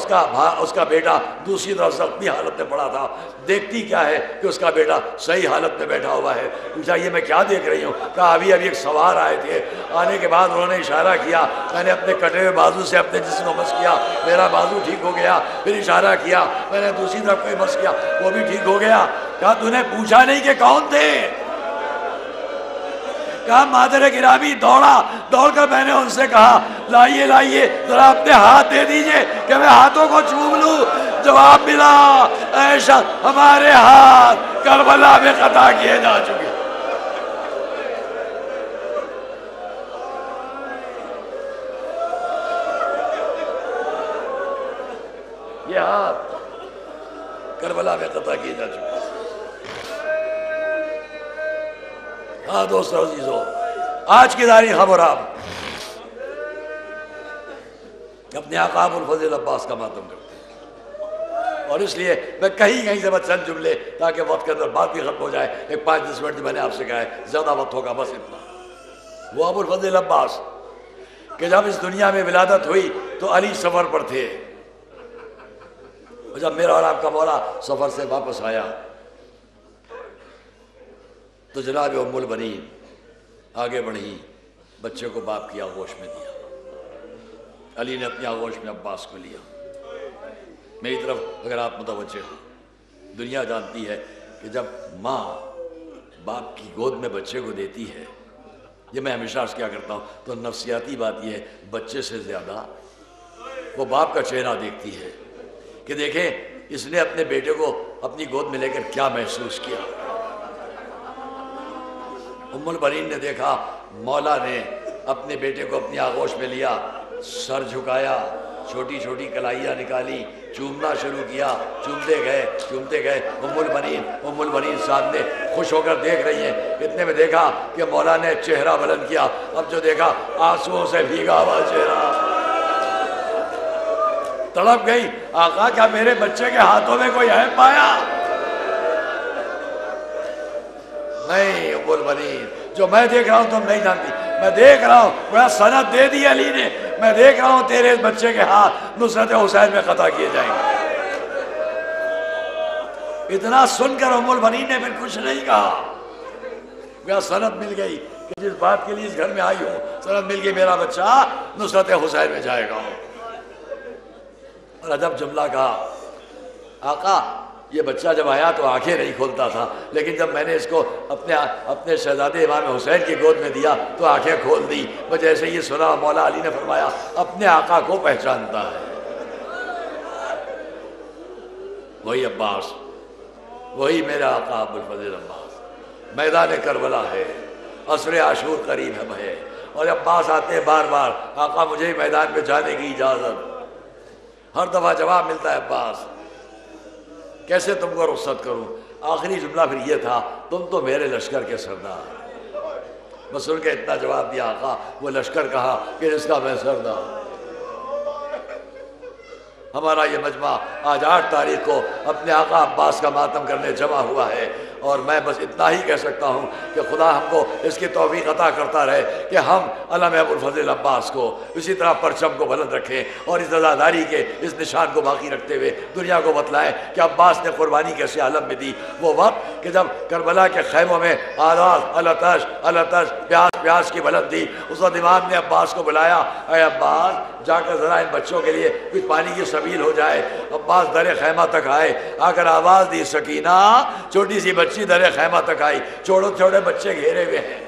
اس کا بیٹا دوسری طرف زخمی حالت میں پڑا تھا، دیکھتی کیا ہے کہ اس کا بیٹا صحیح حالت میں بیٹھا ہوا ہے۔ پوچھا یہ میں کیا دیکھ رہی ہوں؟ کہا ابھی ایک سوار آئے تھے، آنے کے بعد انہوں نے اشارہ کیا، میں نے اپنے کٹے ہوئے بازو سے اپنے جسم کو مس کیا، میرا بازو ٹھیک ہو گیا، پھر اشارہ کیا، میں نے دوسری طرف کوئی مس کیا، وہ بھی ٹھیک ہو گیا۔ کہا تو نے پوچھا نہیں کہ کون تھے؟ کہا مادر گرامی دوڑ کر میں نے ان سے کہا لائیے ذرا اپنے ہاتھ دے دیجئے کہ میں ہاتھوں کو چوم لوں۔ جواب ملا اے شخص ہمارے ہاتھ کربلا میں قطع کیے جا چکے۔ یہ ہاتھ کربلا میں قطع کیے جا چکے۔ ہاں دوستو عزیزو، آج کی تاریخ خبر آپ اپنے آقا ابو الفضل عباس کا ماتم کرتے ہیں، اور اس لیے میں کہیں سے چند جملے تاکہ وقت کے اندر بات بھی ختم ہو جائے، ایک 5-10 منٹ میں نے آپ سے کہا ہے زیادہ وقت ہوگا، بس اتنا۔ وہ ابو الفضل عباس کہ جب اس دنیا میں ولادت ہوئی تو علی سفر پر تھے، جب میرا اور آپ کا مولا سفر سے واپس آیا تو جناب ام البنین آگے بڑھی، بچے کو باپ کی آغوش میں دیا، علی نے اپنی آغوش میں عباس کو لیا۔ میری طرف اگر آپ متوجہ ہو، دنیا جانتی ہے کہ جب ماں باپ کی گود میں بچے کو دیتی ہے، یہ میں ہمیشہ عرض کیا کرتا ہوں، تو نفسیاتی بات یہ ہے بچے سے زیادہ وہ باپ کا چہرہ دیکھتی ہے کہ دیکھیں اس نے اپنے بیٹے کو اپنی گود میں لے کر کیا محسوس کیا۔ ام البنین نے دیکھا مولا نے اپنے بیٹے کو اپنی آغوش میں لیا، سر جھکایا، چھوٹی چھوٹی کلائیاں نکالی، چومنا شروع کیا، چومتے گئے۔ ام البنین سامنے خوش ہو کر دیکھ رہی ہیں، اتنے میں دیکھا کہ مولا نے چہرہ بلند کیا، اب جو دیکھا آنسوؤں سے بھیگا ہوا چہرہ، تڑپ گئی، آقا کیا میرے بچے کے ہاتھوں میں کوئی عیب پایا؟ نہیں ام البنین، جو میں دیکھ رہا ہوں تم نہیں جانتی، میں دیکھ رہا ہوں، بڑا سند دے دی علی نے، میں دیکھ رہا ہوں تیرے بچے کے ہاتھ نصرت حسین میں قطع کیے جائیں گے۔ اتنا سن کر ام البنین نے پھر کچھ نہیں کہا، بڑا سند مل گئی کہ جس بات کے لیے اس گھر میں آئی ہوں، سند مل گئی میرا بچہ نصرت حسین میں جائے گا۔ اور عجب جملہ کہا، آقا یہ بچہ جب آیا تو آنکھیں نہیں کھولتا تھا، لیکن جب میں نے اس کو اپنے شہزادے امام حسین کی گود میں دیا تو آنکھیں کھول دی۔ وہ جیسے یہ سنا مولا علی نے فرمایا اپنے آقا کو پہچانتا ہے۔ وہی عباس، وہی میرا آقا ابو الفضل عباس، میدان کربلا ہے، عصر عاشور قریب ہے، اور عباس آتے ہیں بار بار، آقا مجھے میدان میں جانے کی اجازت۔ ہر دفعہ جواب ملتا ہے عباس کیسے تم کو رخصت کروں؟ آخری جملہ پھر یہ تھا تم تو میرے لشکر کے سردار۔ بس ان کے اتنا جواب دیا آقا وہ لشکر کہا کہ اس کا میں سردار۔ ہمارا یہ مجمع آج 8 تاریخ کو اپنے آقا عباس کا ماتم کرنے جمع ہوا ہے، اور میں بس اتنا ہی کہہ سکتا ہوں کہ خدا ہم کو اس کی توفیق عطا کرتا رہے کہ ہم علم ابو الفضل عباس کو اسی طرح پرچم کو بلند رکھیں، اور اس عزاداری کے اس نشان کو باقی رکھتے ہوئے دنیا کو بتلائیں کہ عباس نے قربانی کیسے عالم میں دی۔ وہ وقت کہ جب کربلا کے خیموں میں آواز الاتش پیاس کی بلند تھی، اس وقت امام نے عباس کو بلایا، اے عباس جا کر ذرا ان بچوں کے لیے کچھ پانی کی سبیل ہو جائے۔ عباس در خیمہ تک آئے، آ کر آواز دی سکینہ، چھوٹی سی بچی در خیمہ تک آئی، چھوٹے بچے گھیرے ہوئے ہیں،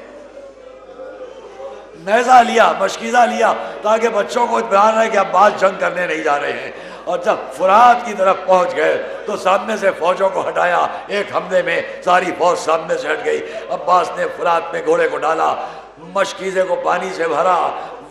نیزہ لیا، مشکیزہ لیا تاکہ بچوں کو اطمینان رہے کہ عباس جنگ کرنے نہیں جا رہے ہیں۔ اور جب فرات کی طرف پہنچ گئے تو سامنے سے فوجوں کو ہٹایا، ایک حملے میں ساری فوج سامنے سے ہٹ گئی۔ عباس نے فرات میں گھوڑے کو ڈالا، مشکیزے کو پانی سے بھرا،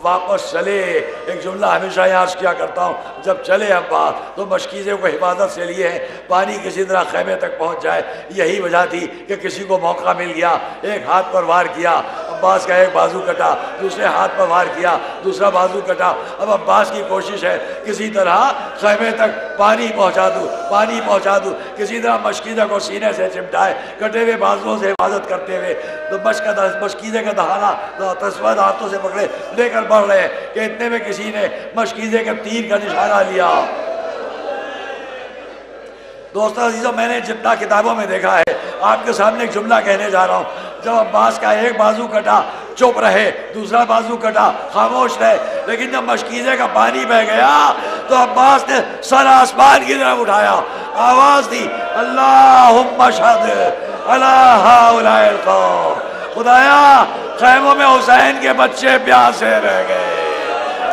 واپس چلے. ایک جملہ ہمیشہ یاد کیا کرتا ہوں, جب چلے عباس تو مشکیزے کو حفاظت سے لیے ہیں, پانی کسی طرح خیمے تک پہنچ جائے. یہی وجہ تھی کہ کسی کو موقع مل گیا, ایک ہاتھ پر وار کیا, عباس کا ایک بازو کٹا, دوسرے ہاتھ پر وار کیا, دوسرا بازو کٹا. اب عباس کی کوشش ہے کسی طرح خیمے تک پانی پہنچا دوں, پانی پہنچا دوں. کسی طرح مشکیزہ کو سینے سے چمٹائے, کٹے ہوئے بازوؤں سے حفاظت کرتے ہوئے. تو مشکیزے کا دہانا تسود ہاتھوں سے پکڑے لے کر بڑھ رہے کہ اتنے میں کسی نے مشکیزے کے تیر کا نشانہ لیا. دوستو عزیزو, میں نے جتنا کتابوں میں دیکھا ہے, آپ کے سامنے ایک جملہ کہنے جا رہا ہوں. جب عباس کا ایک بازو کٹا چپ رہے, دوسرا بازو کٹا خاموش رہے, لیکن جب مشکیزے کا پانی بہ گیا تو عباس نے سر آسمان کی طرف اٹھایا, آواز دی, اللہم اشہد علی ہؤلاء القوم. خدایا خیموں میں حسین کے بچے پیاسے رہ گئے,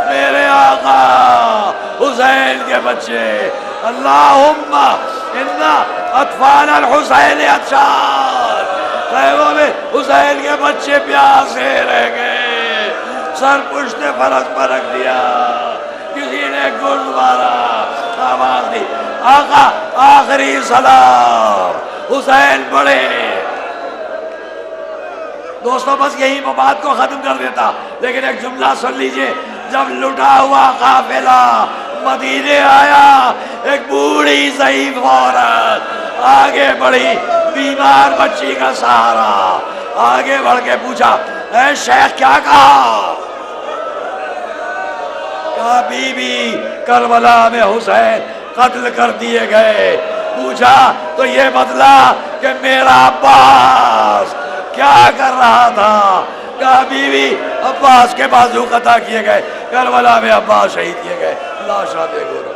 میرے آقا حسین کے بچے. اللہم ان اطفال الحسین عطشان, خیموں میں حسین کے بچے پیاسے رہ گئے. سر پشت فرس پر رکھ دیا, کسی نے گرد مارا, آواز دی, آقا آخری سلام, حسین بڑے. دوستو بس یہی بات کو ختم کر دیتا, لیکن ایک جملہ سن لیجئے. جب لٹا ہوا قافلہ مدینے آیا, ایک بوڑھی ضعیف عورت آگے بڑھی, بیمار بچی کا سہارا, آگے بڑھ کے پوچھا, اے شیخ کیا کہا؟ کہا بی بی کربلا میں حسین قتل کر دیے گئے. پوچھا تو یہ بدلا کہ میرا عباس کیا کر رہا تھا؟ کہا بی بی عباس کے بازو قطع کیے گئے, کربلا میں عباس شہید کیے گئے. اللہ شاد گورو.